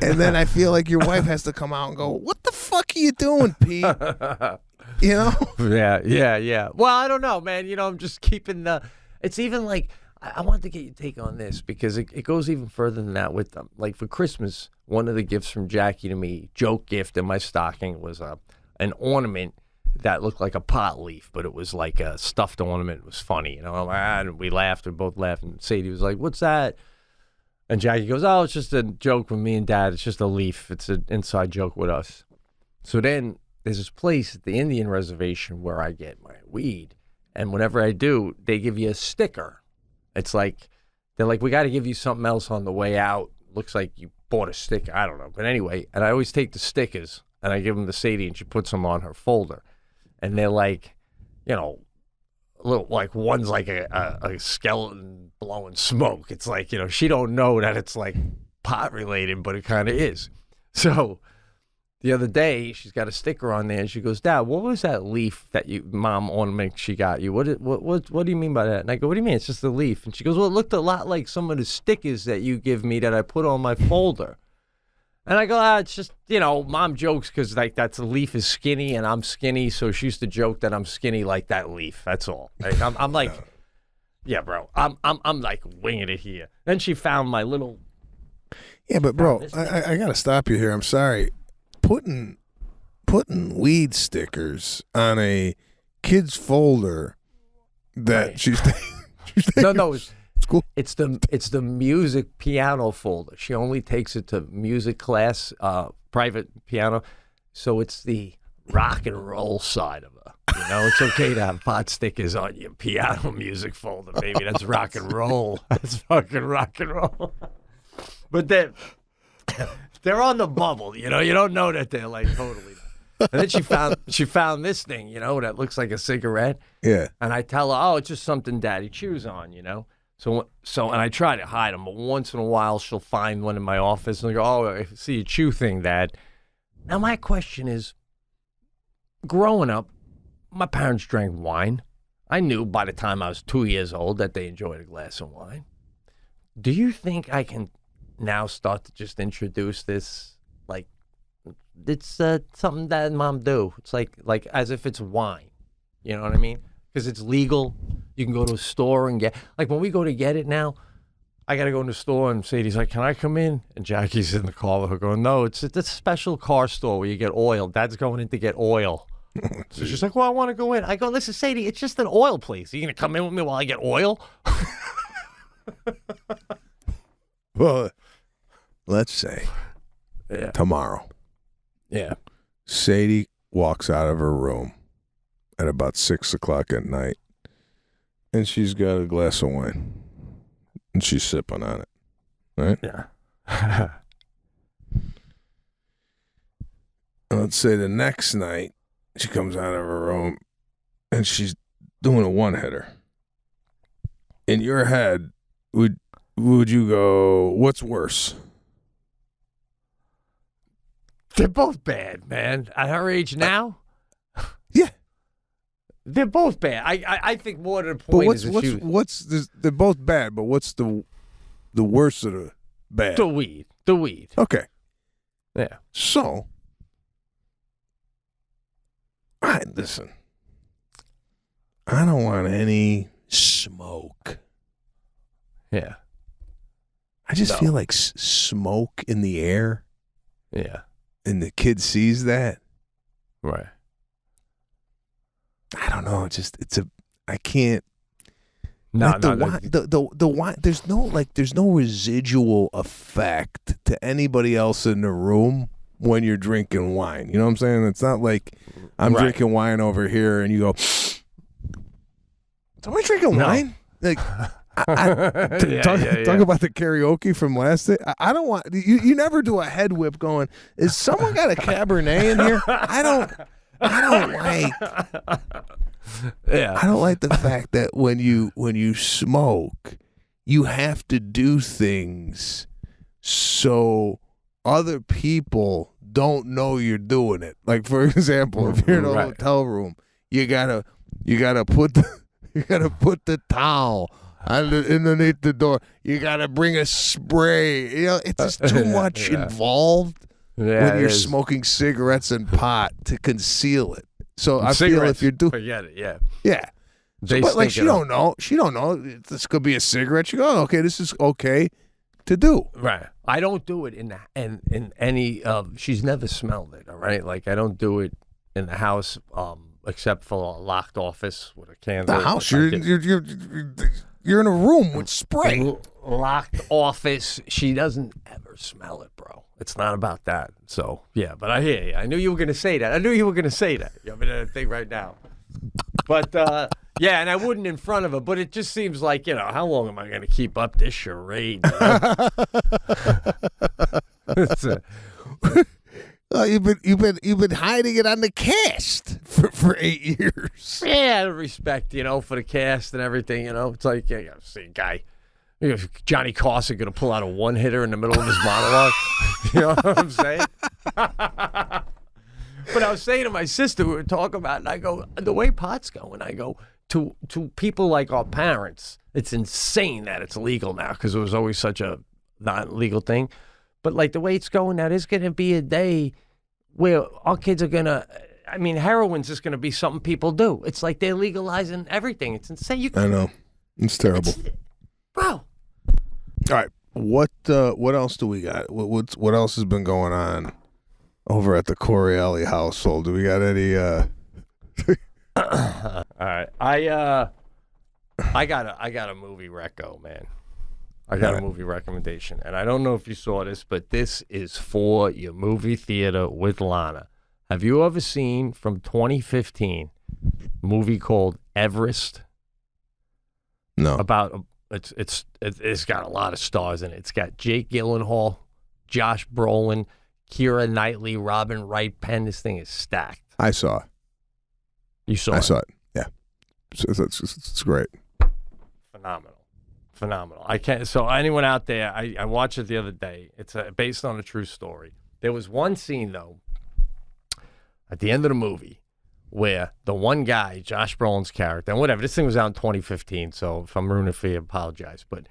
And then I feel like your wife has to come out and go, what the fuck are you doing, Pete? You know? Yeah. Well, I don't know, man. I'm just keeping it's even like I wanted to get your take on this because it goes even further than that with them. Like for Christmas, one of the gifts from Jackie to me, joke gift in my stocking, was an ornament that looked like a pot leaf, but it was like a stuffed ornament. It was funny, you know. And we laughed. We both laughed. And Sadie was like, "What's that?" And Jackie goes, "Oh, it's just a joke with me and Dad. It's just a leaf. It's an inside joke with us." So then there's this place at the Indian reservation where I get my weed. And whenever I do, they give you a sticker. It's like, they're like, "We got to give you something else on the way out. Looks like you bought a sticker." I don't know. But anyway, and I always take the stickers and I give them to Sadie and she puts them on her folder. And they're like, you know, a little, like one's like a skeleton blowing smoke. It's like, you know, she don't know that it's like pot related, but it kind of is. So the other day, she's got a sticker on there, and she goes, "Dad, what was that leaf that Mom ornament she got you? What do you mean by that?" And I go, "What do you mean? It's just a leaf." And she goes, "Well, it looked a lot like some of the stickers that you give me that I put on my folder." And I go, "It's just, you know, Mom jokes because like that's a leaf is skinny and I'm skinny, so she used to joke that I'm skinny like that leaf. That's all." Right? I'm like, "Yeah, bro, I'm like winging it here." Then she found my little. Yeah, but bro, I gotta stop you here. I'm sorry. Putting weed stickers on a kid's folder that Right. she's No, it's cool. It's the music piano folder. She only takes it to music class, private piano. So it's the rock and roll side of her. You know, it's okay to have pot stickers on your piano music folder, baby. That's rock and roll. That's fucking rock and roll. But they're on the bubble, you know. You don't know that they're like totally. And then she found this thing, you know, that looks like a cigarette. Yeah. And I tell her, "Oh, it's just something Daddy chews on, you know." So and I try to hide them, but once in a while she'll find one in my office and I go, "Oh, I see a chew thing, Dad." Now my question is, growing up, my parents drank wine. I knew by the time I was 2 years old that they enjoyed a glass of wine. Do you think I can now start to just introduce this, like, it's something Dad and Mom do? It's like as if it's wine, you know what I mean? Because it's legal. You can go to a store and get, like when we go to get it now, I got to go in the store and Sadie's like, "Can I come in?" And Jackie's in the car with her going, "No, it's a special car store where you get oil. Dad's going in to get oil." So she's like, "Well, I want to go in." I go, "Listen, Sadie, it's just an oil place. Are you going to come in with me while I get oil?" Well, let's say tomorrow. Yeah. Sadie walks out of her room at about 6 o'clock at night, and she's got a glass of wine, and she's sipping on it, right? Yeah. Let's say the next night she comes out of her room, and she's doing a one-hitter. In your head, would you go, what's worse? They're both bad, man. At her age now, Yeah. they're both bad. I think more to the But point is what's this, they're both bad, but what's the worst of the bad? the weed. The weed. Okay. Yeah. So, listen, I don't want any smoke. Yeah. I just feel like smoke in the air, Yeah. and the kid sees that. Right. I don't know. I can't. No, Like the wine. There's no residual effect to anybody else in the room when you're drinking wine. You know what I'm saying? It's not like I'm Right. drinking wine over here and you go, "Somebody drinking wine?" Like, talk about the karaoke from last day. I don't want you never do a head whip going, "Is someone got a Cabernet in here?" I don't like. Yeah. I don't like the fact that when you smoke, you have to do things so other people don't know you're doing it. Like, for example, if you're in a Right. hotel room, you gotta put the towel underneath the door. You gotta bring a spray. You know, it's just too much involved when you're smoking cigarettes and pot to conceal it. So I feel if you're doing, forget it. Yeah. yeah. But like she don't know. She don't know. This could be a cigarette. She go, oh, okay, this is okay to do. Right. I don't do it in any. She's never smelled it. All right. Like I don't do it in the house, except for a locked office with a candle. The house. You're in a room with spray. Locked office. She doesn't ever smell it, bro. It's not about that. So yeah, but I hear you. I knew you were gonna say that. I'm in a thing right now. But yeah, and I wouldn't in front of her. But it just seems like, how long am I gonna keep up this charade? You've been hiding it on the cast for 8 years. Yeah, out of respect, for the cast and everything. It's like, see a guy. Johnny Carson going to pull out a one-hitter in the middle of his monologue. You know what I'm saying? But I was saying to my sister, we were talking about it, and I go, the way pot's going, I go, to people like our parents, it's insane that it's legal now because it was always such a not legal thing. But like the way it's going now, there's going to be a day where our kids are going to, heroin's just going to be something people do. It's like they're legalizing everything. It's insane. I know. It's terrible. Bro. All right, what else do we got? What else has been going on over at the Correale household? Do we got any? All right, I got a movie reco, man. I got a movie recommendation, and I don't know if you saw this, but this is for your movie theater with Lana. Have you ever seen from 2015 a movie called Everest? No. About it's got a lot of stars in it. It's got Jake Gyllenhaal, Josh Brolin, Keira Knightley, Robin Wright Penn. This thing is stacked. I saw it. You saw it? I saw it. Yeah, it's great. Phenomenal. I can't. So anyone out there, I watched it the other day. It's based on a true story. There was one scene though at the end of the movie where the one guy, Josh Brolin's character, and whatever, this thing was out in 2015, so if I'm ruining for you, I apologize, but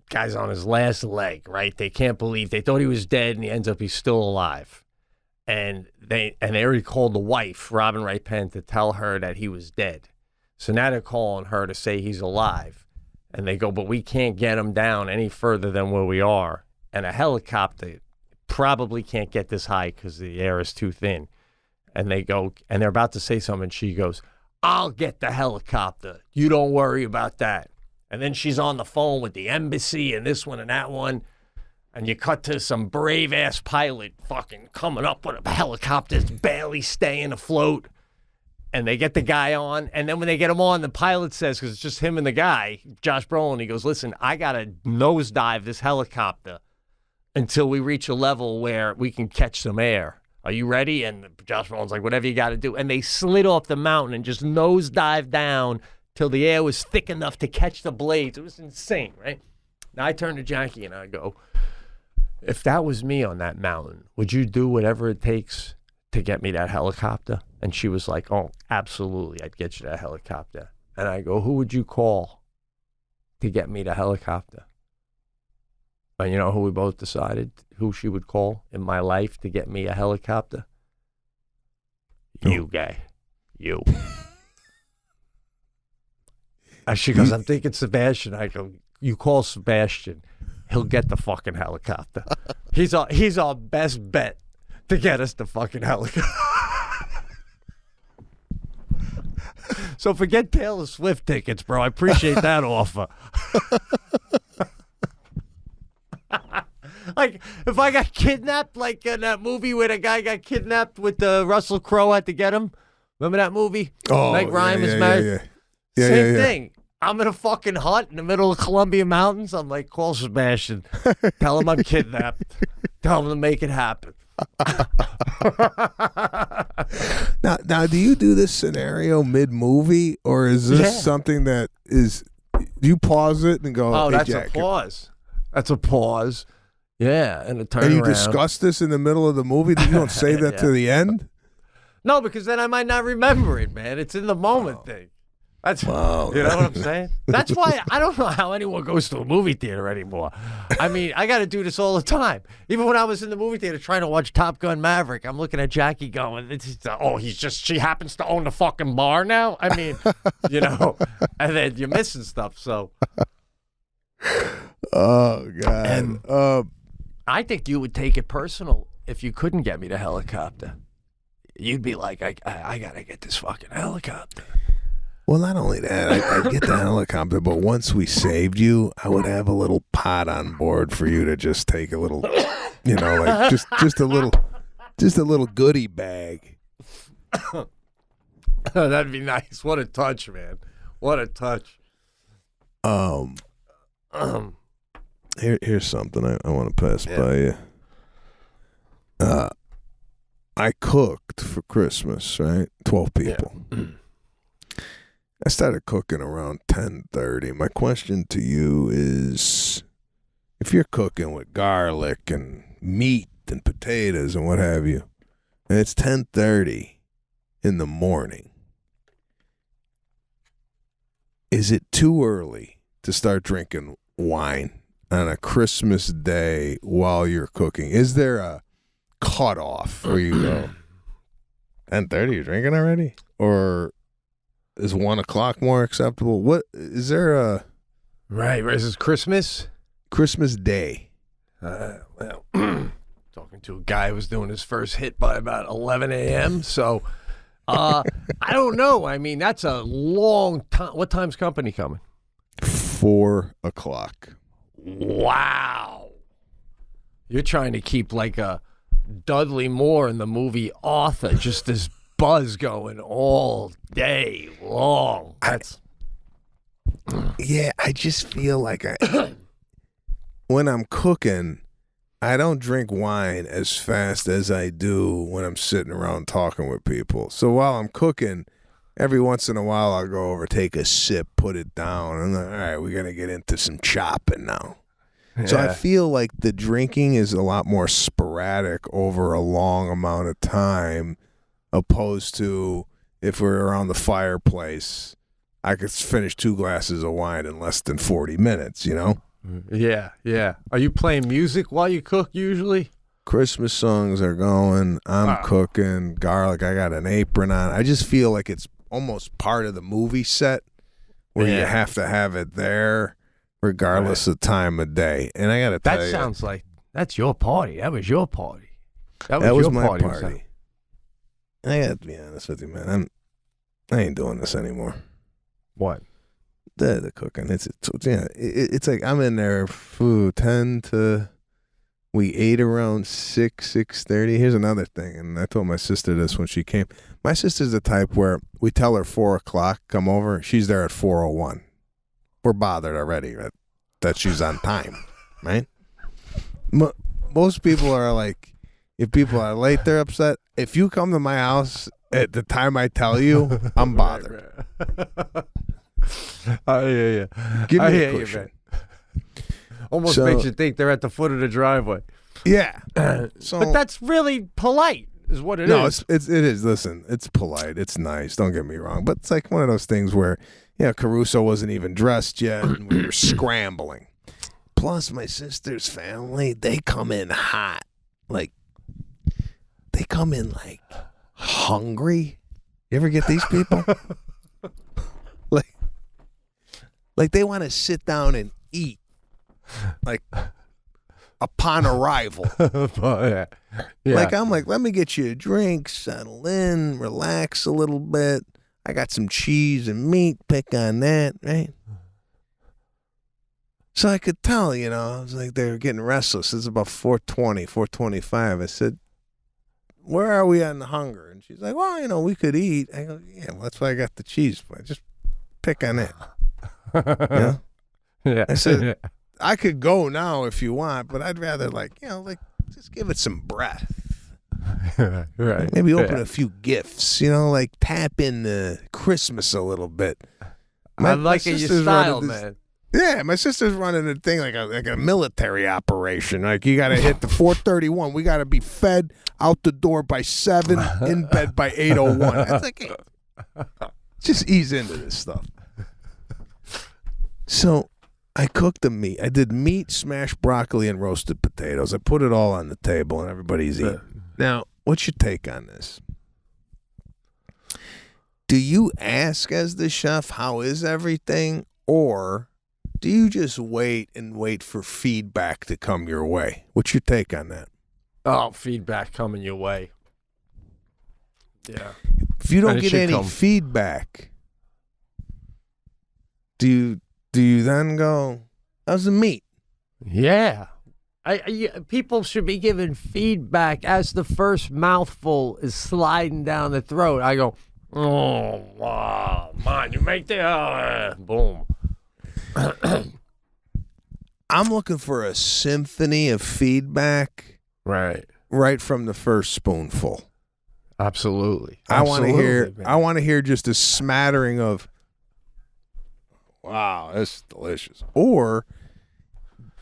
guy's on his last leg, right? They can't believe, they thought he was dead, and he ends up he's still alive. And they already called the wife, Robin Wright Penn, to tell her that he was dead. So now they're calling her to say he's alive. And they go, but we can't get him down any further than where we are. And a helicopter probably can't get this high because the air is too thin. And they go, and they're about to say something, and she goes, I'll get the helicopter. You don't worry about that. And then she's on the phone with the embassy and this one and that one. And you cut to some brave-ass pilot fucking coming up with a helicopter that's barely staying afloat. And they get the guy on. And then when they get him on, the pilot says, because it's just him and the guy, Josh Brolin, he goes, listen, I got to nosedive this helicopter until we reach a level where we can catch some air. Are you ready? And Josh Brolin's like, whatever you got to do. And they slid off the mountain and just nosedived down till the air was thick enough to catch the blades. It was insane, right? Now I turn to Jackie and I go, if that was me on that mountain, would you do whatever it takes to get me that helicopter? And she was like, oh, absolutely, I'd get you that helicopter. And I go, who would you call to get me the helicopter? And you know who we both decided who she would call in my life to get me a helicopter? You, guy. You. And she goes, I'm thinking Sebastian. I go, you call Sebastian. He'll get the fucking helicopter. He's our best bet to get us the fucking helicopter. So forget Taylor Swift tickets, bro. I appreciate that offer. Like, if I got kidnapped, like in that movie where the guy got kidnapped with Russell Crowe had to get him. Remember that movie? Oh, Meg Ryan was married. Yeah, Same thing. I'm in a fucking hut in the middle of Columbia Mountains. I'm like, call Sebastian. Tell him I'm kidnapped. Tell him to make it happen. Now, do you do this scenario mid-movie, or is this something that is, do you pause it and go, oh, hey, that's Jack, a pause. That's a pause. Yeah, and a turnaround. And you discuss this in the middle of the movie? You don't say that to the end? No, because then I might not remember it, man. It's in the moment thing. That's, Wow. you know what I'm saying? That's why I don't know how anyone goes to a movie theater anymore. I mean, I got to do this all the time. Even when I was in the movie theater trying to watch Top Gun Maverick, I'm looking at Jackie going, she happens to own the fucking bar now? I mean, you know, and then you're missing stuff, so. Oh, God. And I think you would take it personal if you couldn't get me the helicopter. You'd be like, I got to get this fucking helicopter. Well, not only that, I'd get the helicopter, but once we saved you, I would have a little pot on board for you to just take a little, you know, like just a little goodie bag. That'd be nice. What a touch, man. What a touch. Here's something I want to pass by you. I cooked for Christmas, right? 12 people. Yeah. I started cooking around 10:30. My question to you is, if you're cooking with garlic and meat and potatoes and what have you, and it's 10:30 in the morning, is it too early to start drinking wine on a Christmas day while you're cooking? Is there a cutoff where you go, 10:30, you're drinking already? Or is 1 o'clock more acceptable? What is there a Right. Is this Christmas? Christmas Day? Well, talking to a guy who was doing his first hit by about 11 a.m. So, I don't know. I mean, that's a long time. What time's company coming? 4 o'clock. Wow. You're trying to keep like a Dudley Moore in the movie Arthur, just this buzz going all day long. That's Yeah, I just feel like when I'm cooking, I don't drink wine as fast as I do when I'm sitting around talking with people. So while I'm cooking, every once in a while I'll go over, take a sip, put it down, and I'm like, all right, we're going to get into some chopping now. Yeah. So I feel like the drinking is a lot more sporadic over a long amount of time, opposed to if we're around the fireplace, I could finish 2 glasses of wine in less than 40 minutes, you know? Yeah, yeah. Are you playing music while you cook usually? Christmas songs are going. I'm cooking. Garlic. I got an apron on. I just feel like it's almost part of the movie set where you have to have it there regardless of time of day. And I got to tell you. That sounds like that's your party. That was your party. That was my party. I got to be honest with you, man. I ain't doing this anymore. What? The cooking. It's like I'm in there 10 to, we ate around 6:30. Here's another thing, and I told my sister this when she came. My sister's the type where we tell her 4 o'clock, come over. She's there at 4:01. We're bothered already that she's on time, right? Most people are like, if people are late, they're upset. If you come to my house at the time I tell you, I'm bothered. I hear you. Give me a cushion. Almost makes you think they're at the foot of the driveway. Yeah. But that's really polite, is what it is. No, it is. Listen, it's polite. It's nice. Don't get me wrong. But it's like one of those things where, Caruso wasn't even dressed yet, and we were scrambling. Plus, my sister's family, they come in hot. Like, they come in, like, hungry. You ever get these people? Like they want to sit down and eat, like, upon arrival. Yeah. Like, I'm like, let me get you a drink, settle in, relax a little bit. I got some cheese and meat, pick on that, right? So I could tell, I was like, they were getting restless. It's about 4:20, 4:25. I said, where are we on the hunger? And she's like, well, we could eat. I go, yeah, well, that's why I got the cheese. Just pick on it. Yeah. I said, I could go now if you want, but I'd rather just give it some breath. Right. Maybe open a few gifts, like tap into Christmas a little bit. I'm liking your style, man. Yeah, my sister's running a thing like a military operation. Like, you got to hit the 4:31. We got to be fed out the door by 7, in bed by 8:01. That's like, hey, Just ease into this stuff. So I cooked the meat. I did meat, smashed broccoli, and roasted potatoes. I put it all on the table, and everybody's eating. Now, what's your take on this? Do you ask as the chef, how is everything? Or do you just wait for feedback to come your way? What's your take on that? Oh, feedback coming your way. Yeah. If you don't get any feedback, do you then go, how's the meat? Yeah. People should be given feedback as the first mouthful is sliding down the throat. I go, oh, wow, man, you make the, boom. I'm looking for a symphony of feedback right from the first spoonful. Absolutely. I want to hear just a smattering of, wow, that's delicious. Or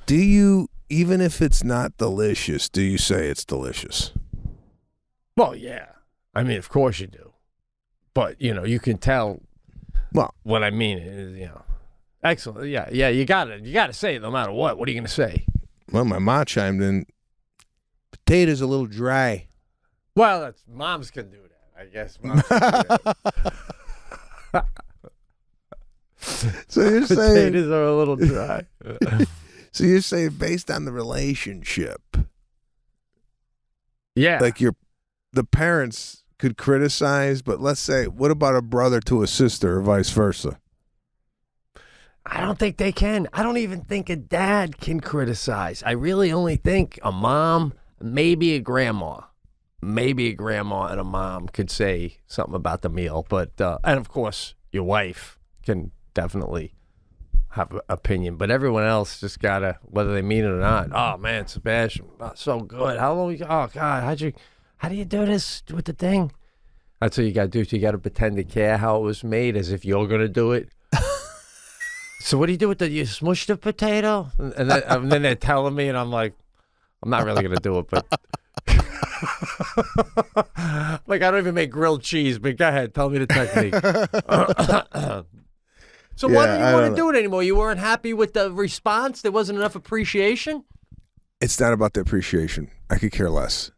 do you, even if it's not delicious, do you say it's delicious? Well, yeah. I mean, of course you do. But, you can tell what I mean is, excellent. Yeah, you got to say it no matter what. What are you going to say? Well, my mom chimed in, potatoes a little dry. Well, that's moms can do that. I guess moms can do that. So you're saying potatoes are a little dry. So you're saying based on the relationship, yeah, like the parents could criticize, but let's say, what about a brother to a sister or vice versa? I don't think they can. I don't even think a dad can criticize. I really only think a mom, maybe a grandma. Maybe a grandma and a mom could say something about the meal, but and of course your wife can definitely have an opinion, but everyone else just gotta, whether they mean it or not. Oh man, Sebastian, so good. How long? Oh God, how do you do this with the thing? That's what you gotta do. You gotta pretend to care how it was made, as if you're gonna do it. So what do you do with you smush the potato? And then they're telling me, and I'm like, I'm not really gonna do it, but. Like, I don't even make grilled cheese, but go ahead, tell me the technique. So why don't you want to do it anymore? You weren't happy with the response? There wasn't enough appreciation? It's not about the appreciation. I could care less.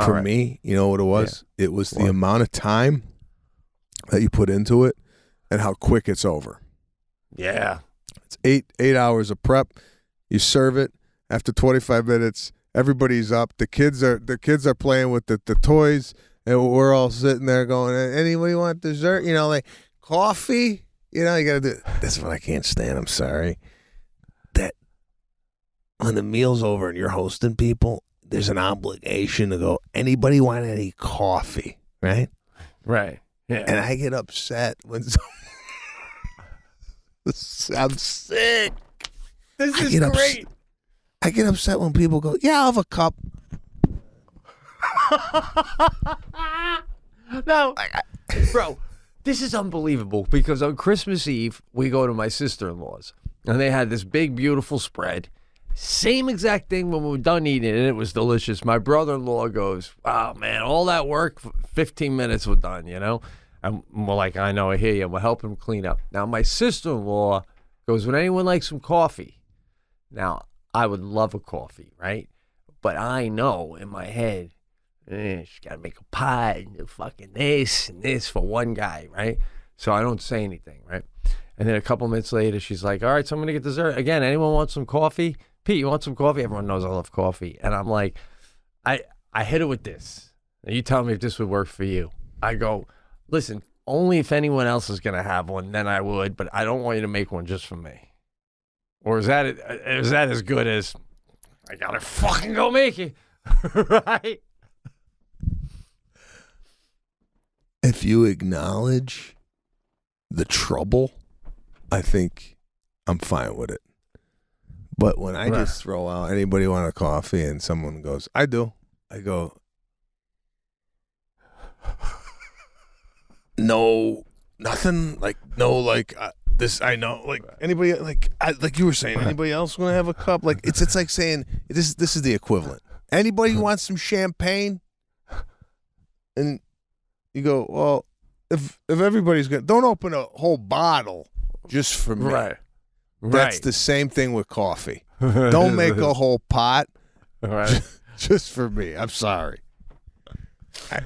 For me, you know what it was? Yeah. It was the amount of time that you put into it and how quick it's over. Yeah. It's eight hours of prep. You serve it. After 25 minutes, everybody's up. The kids are playing with the toys, and we're all sitting there going, anybody want dessert? Like coffee? You got to do it. That's what I can't stand. I'm sorry. That when the meal's over and you're hosting people, there's an obligation to go, anybody want any coffee? Right? Right. Yeah. And I get upset when I'm sick. This is great. I get upset when people go, yeah, I'll have a cup. No, bro, this is unbelievable because on Christmas Eve, we go to my sister-in-law's, and they had this big, beautiful spread. Same exact thing when we were done eating it, and it was delicious. My brother-in-law goes, wow, man, all that work, 15 minutes we're done, And we're like, I know, I hear you. We're helping him clean up. Now, my sister-in-law goes, would anyone like some coffee? Now, I would love a coffee, right? But I know in my head, she's got to make a pie and do fucking this and this for one guy, right? So I don't say anything, right? And then a couple minutes later, she's like, all right, so I'm going to get dessert. Again, anyone want some coffee? Pete, you want some coffee? Everyone knows I love coffee. And I'm like, I hit it with this. Now you tell me if this would work for you. I go, listen, only if anyone else is going to have one, then I would, but I don't want you to make one just for me. Or is that as good as I gotta fucking go make it, right? If you acknowledge the trouble, I think I'm fine with it. But when I just throw out, anybody want a coffee, and someone goes, I do, I go, no, nothing, like, no, like, this, I know, like, anybody, like you were saying, anybody else want to have a cup? Like, it's like saying, this is the equivalent. Anybody want some champagne? And you go, well, if everybody's going, don't open a whole bottle just for me. Right. That's the same thing with coffee. Don't make a whole pot just for me. I'm sorry.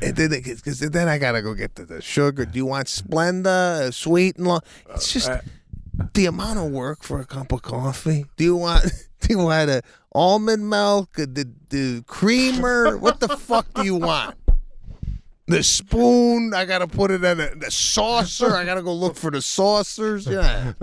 Because then I gotta go get the sugar. Do you want Splenda, sweet and long? It's just the amount of work for a cup of coffee. Do you want a almond milk, the creamer? What the fuck do you want? The spoon, I gotta put it in the saucer. I gotta go look for the saucers. Yeah.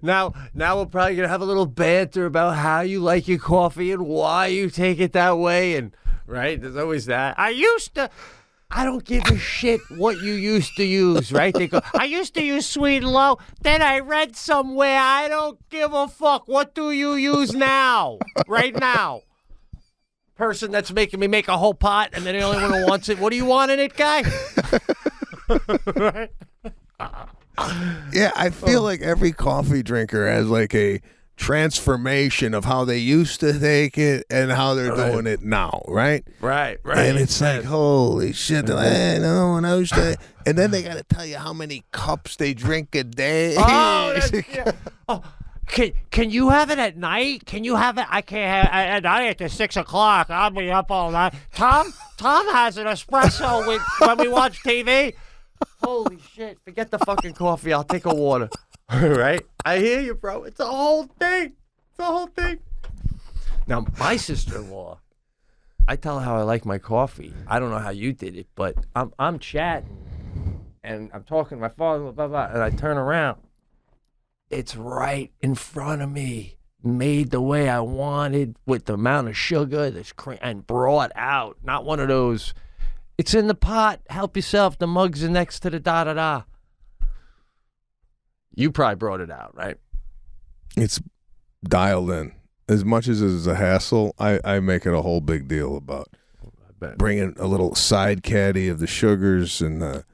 Now we're probably gonna have a little banter about how you like your coffee and why you take it that way. And right, there's always that. I don't give a shit what you used to use. Right? They go, I used to use sweet and low. Then I read somewhere. I don't give a fuck. What do you use now? Right now. Person that's making me make a whole pot and then the only one who wants it. What do you want in it, guy? Yeah, I feel like every coffee drinker has like a transformation of how they used to take it and how they're doing it now, right? Right. And it's like, holy shit, they're like, hey, no, when I used to, and then they got to tell you how many cups they drink a day. Can you have it at night? Can you have it? I can't have it at night at 6 o'clock. I'll be up all night. Tom has an espresso when we watch TV. Holy shit! Forget the fucking coffee. I'll take a water. Right? I hear you, bro. It's a whole thing. Now, my sister-in-law, I tell her how I like my coffee. I don't know how you did it, but I'm chatting and I'm talking to my father, blah, blah, and I turn around. It's right in front of me, made the way I wanted with the amount of sugar, this cream, and brought out. Not one of those, it's in the pot, help yourself, the mugs are next to the da-da-da. You probably brought it out, right? It's dialed in. As much as it's a hassle, I make it a whole big deal about bringing a little side caddy of the sugars and a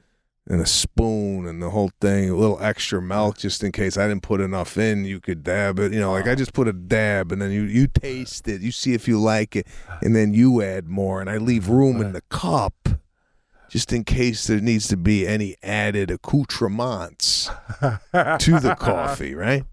spoon and the whole thing, a little extra milk just in case I didn't put enough in. You could dab it, like I just put a dab and then you taste it, you see if you like it, and then you add more, and I leave room in the cup just in case there needs to be any added accoutrements to the coffee, right?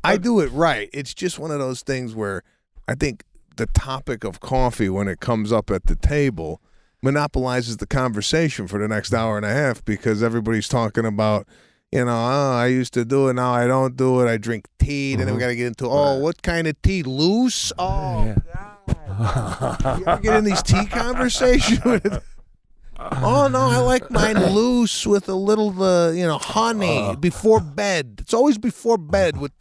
I do it right. It's just one of those things where I think the topic of coffee, when it comes up at the table, monopolizes the conversation for the next hour and a half because everybody's talking about, I used to do it, now I don't do it. I drink tea, and then we got to get into, what kind of tea? Loose? Oh, God. You ever get in these tea conversations? Oh, no, I like mine loose with a little, honey before bed. It's always before bed with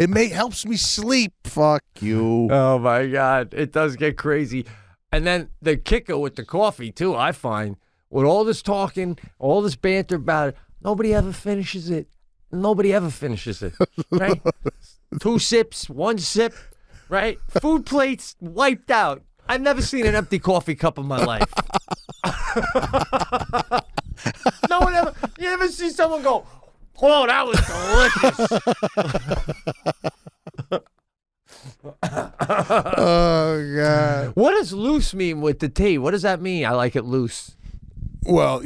helps me sleep. Fuck you. Oh, my God. It does get crazy. And then the kicker with the coffee, too, I find, with all this talking, all this banter about it, nobody ever finishes it. Right? 2 sips, 1 sip, right? Food plates wiped out. I've never seen an empty coffee cup in my life. No one ever. You ever see someone go, "Oh, that was delicious." Oh, God. What does loose mean with the tea? What does that mean? I like it loose. Well,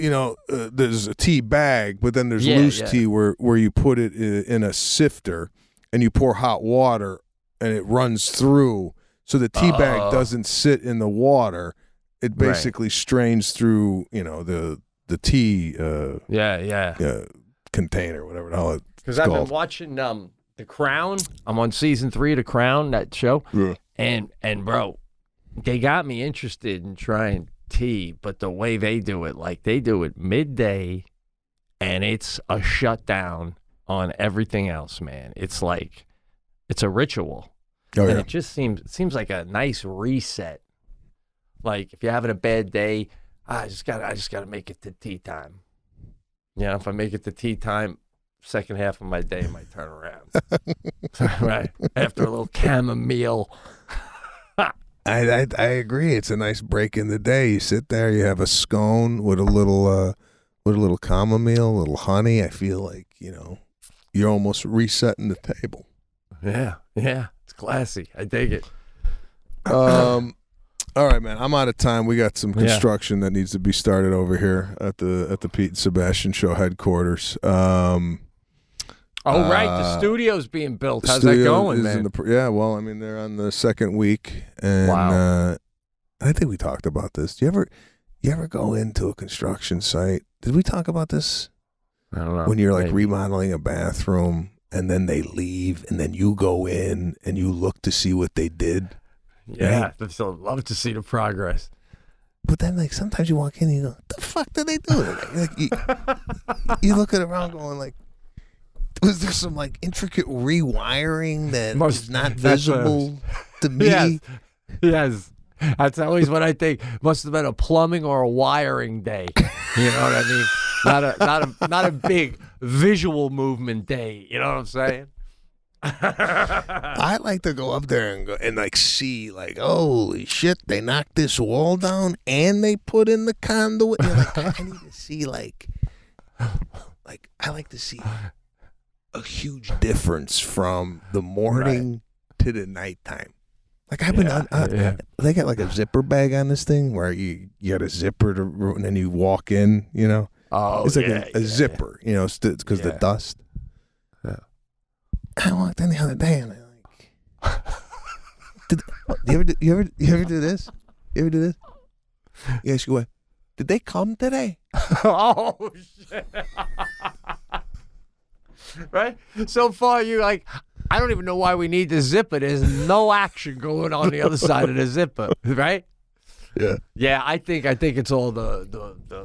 there's a tea bag, but then there's loose tea where you put it in a sifter and you pour hot water and it runs through. So the tea bag doesn't sit in the water. It basically strains through, the tea container, whatever the hell it's Because called. I've been watching The Crown. I'm on season 3 of The Crown, that show. Yeah. And bro, they got me interested in trying tea, but the way they do it, like they do it midday, and it's a shutdown on everything else, man. It's like, it's a ritual. And it just seems like a nice reset. Like if you're having a bad day, I just gotta make it to tea time. If I make it to tea time, second half of my day might turn around. Right. After a little chamomile. I agree. It's a nice break in the day. You sit there, you have a scone with a little chamomile, a little honey. I feel like, you're almost resetting the table. Yeah. It's classy. I dig it. All right, man. I'm out of time. We got some construction that needs to be started over here at the Pete and Sebastian Show headquarters. Right, the studio's being built. How's that going, man? Well, I mean, they're on the second week, and I think we talked about this. Do you ever go into a construction site? Did we talk about this? I don't know. When you're like remodeling a bathroom, and then they leave, and then you go in and you look to see what they did. Yeah, right? I'd still love to see the progress. But then, like, sometimes you walk in and you go, "What the fuck did they do?" Like, you look at around, going like, "Was there some like intricate rewiring that is not visible to me?" Yes. That's always what I think. Must have been a plumbing or a wiring day. You know what I mean? Not a big visual movement day. You know what I'm saying? I like to go up there and go and like see like, holy shit, they knocked this wall down and they put in the conduit. You're like, I need to see like I like to see a huge difference from the morning to the nighttime. Like I've been they got like a zipper bag on this thing where you got a zipper and then you walk in, you know. Oh, it's like a zipper, you know, because the dust. Yeah. I walked in the other day and I like, you ever do this? You ever do this? You ask your wife, did they come today? Oh shit! Right. So far, you like. I don't even know why we need the zipper. There's no action going on the other side of the zipper, right? Yeah. Yeah, I think it's all the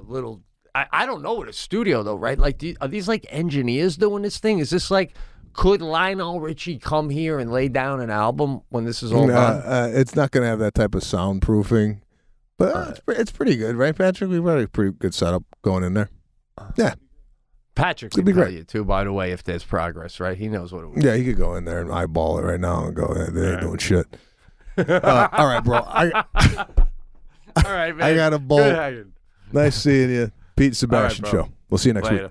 little. I don't know what a studio though, right? Like, are these like engineers doing this thing? Is this like, could Lionel Richie come here and lay down an album when this is all done? It's not going to have that type of soundproofing, but it's pretty good, right, Patrick? We've got a pretty good setup going in there. Yeah. Patrick can tell you too, by the way, if there's progress, right? He knows what it was. Yeah, he could go in there and eyeball it right now and go, they ain't doing shit. All right, bro. All right, man. I got a bolt. Nice seeing you. Pete and Sebastian Show. We'll see you next week.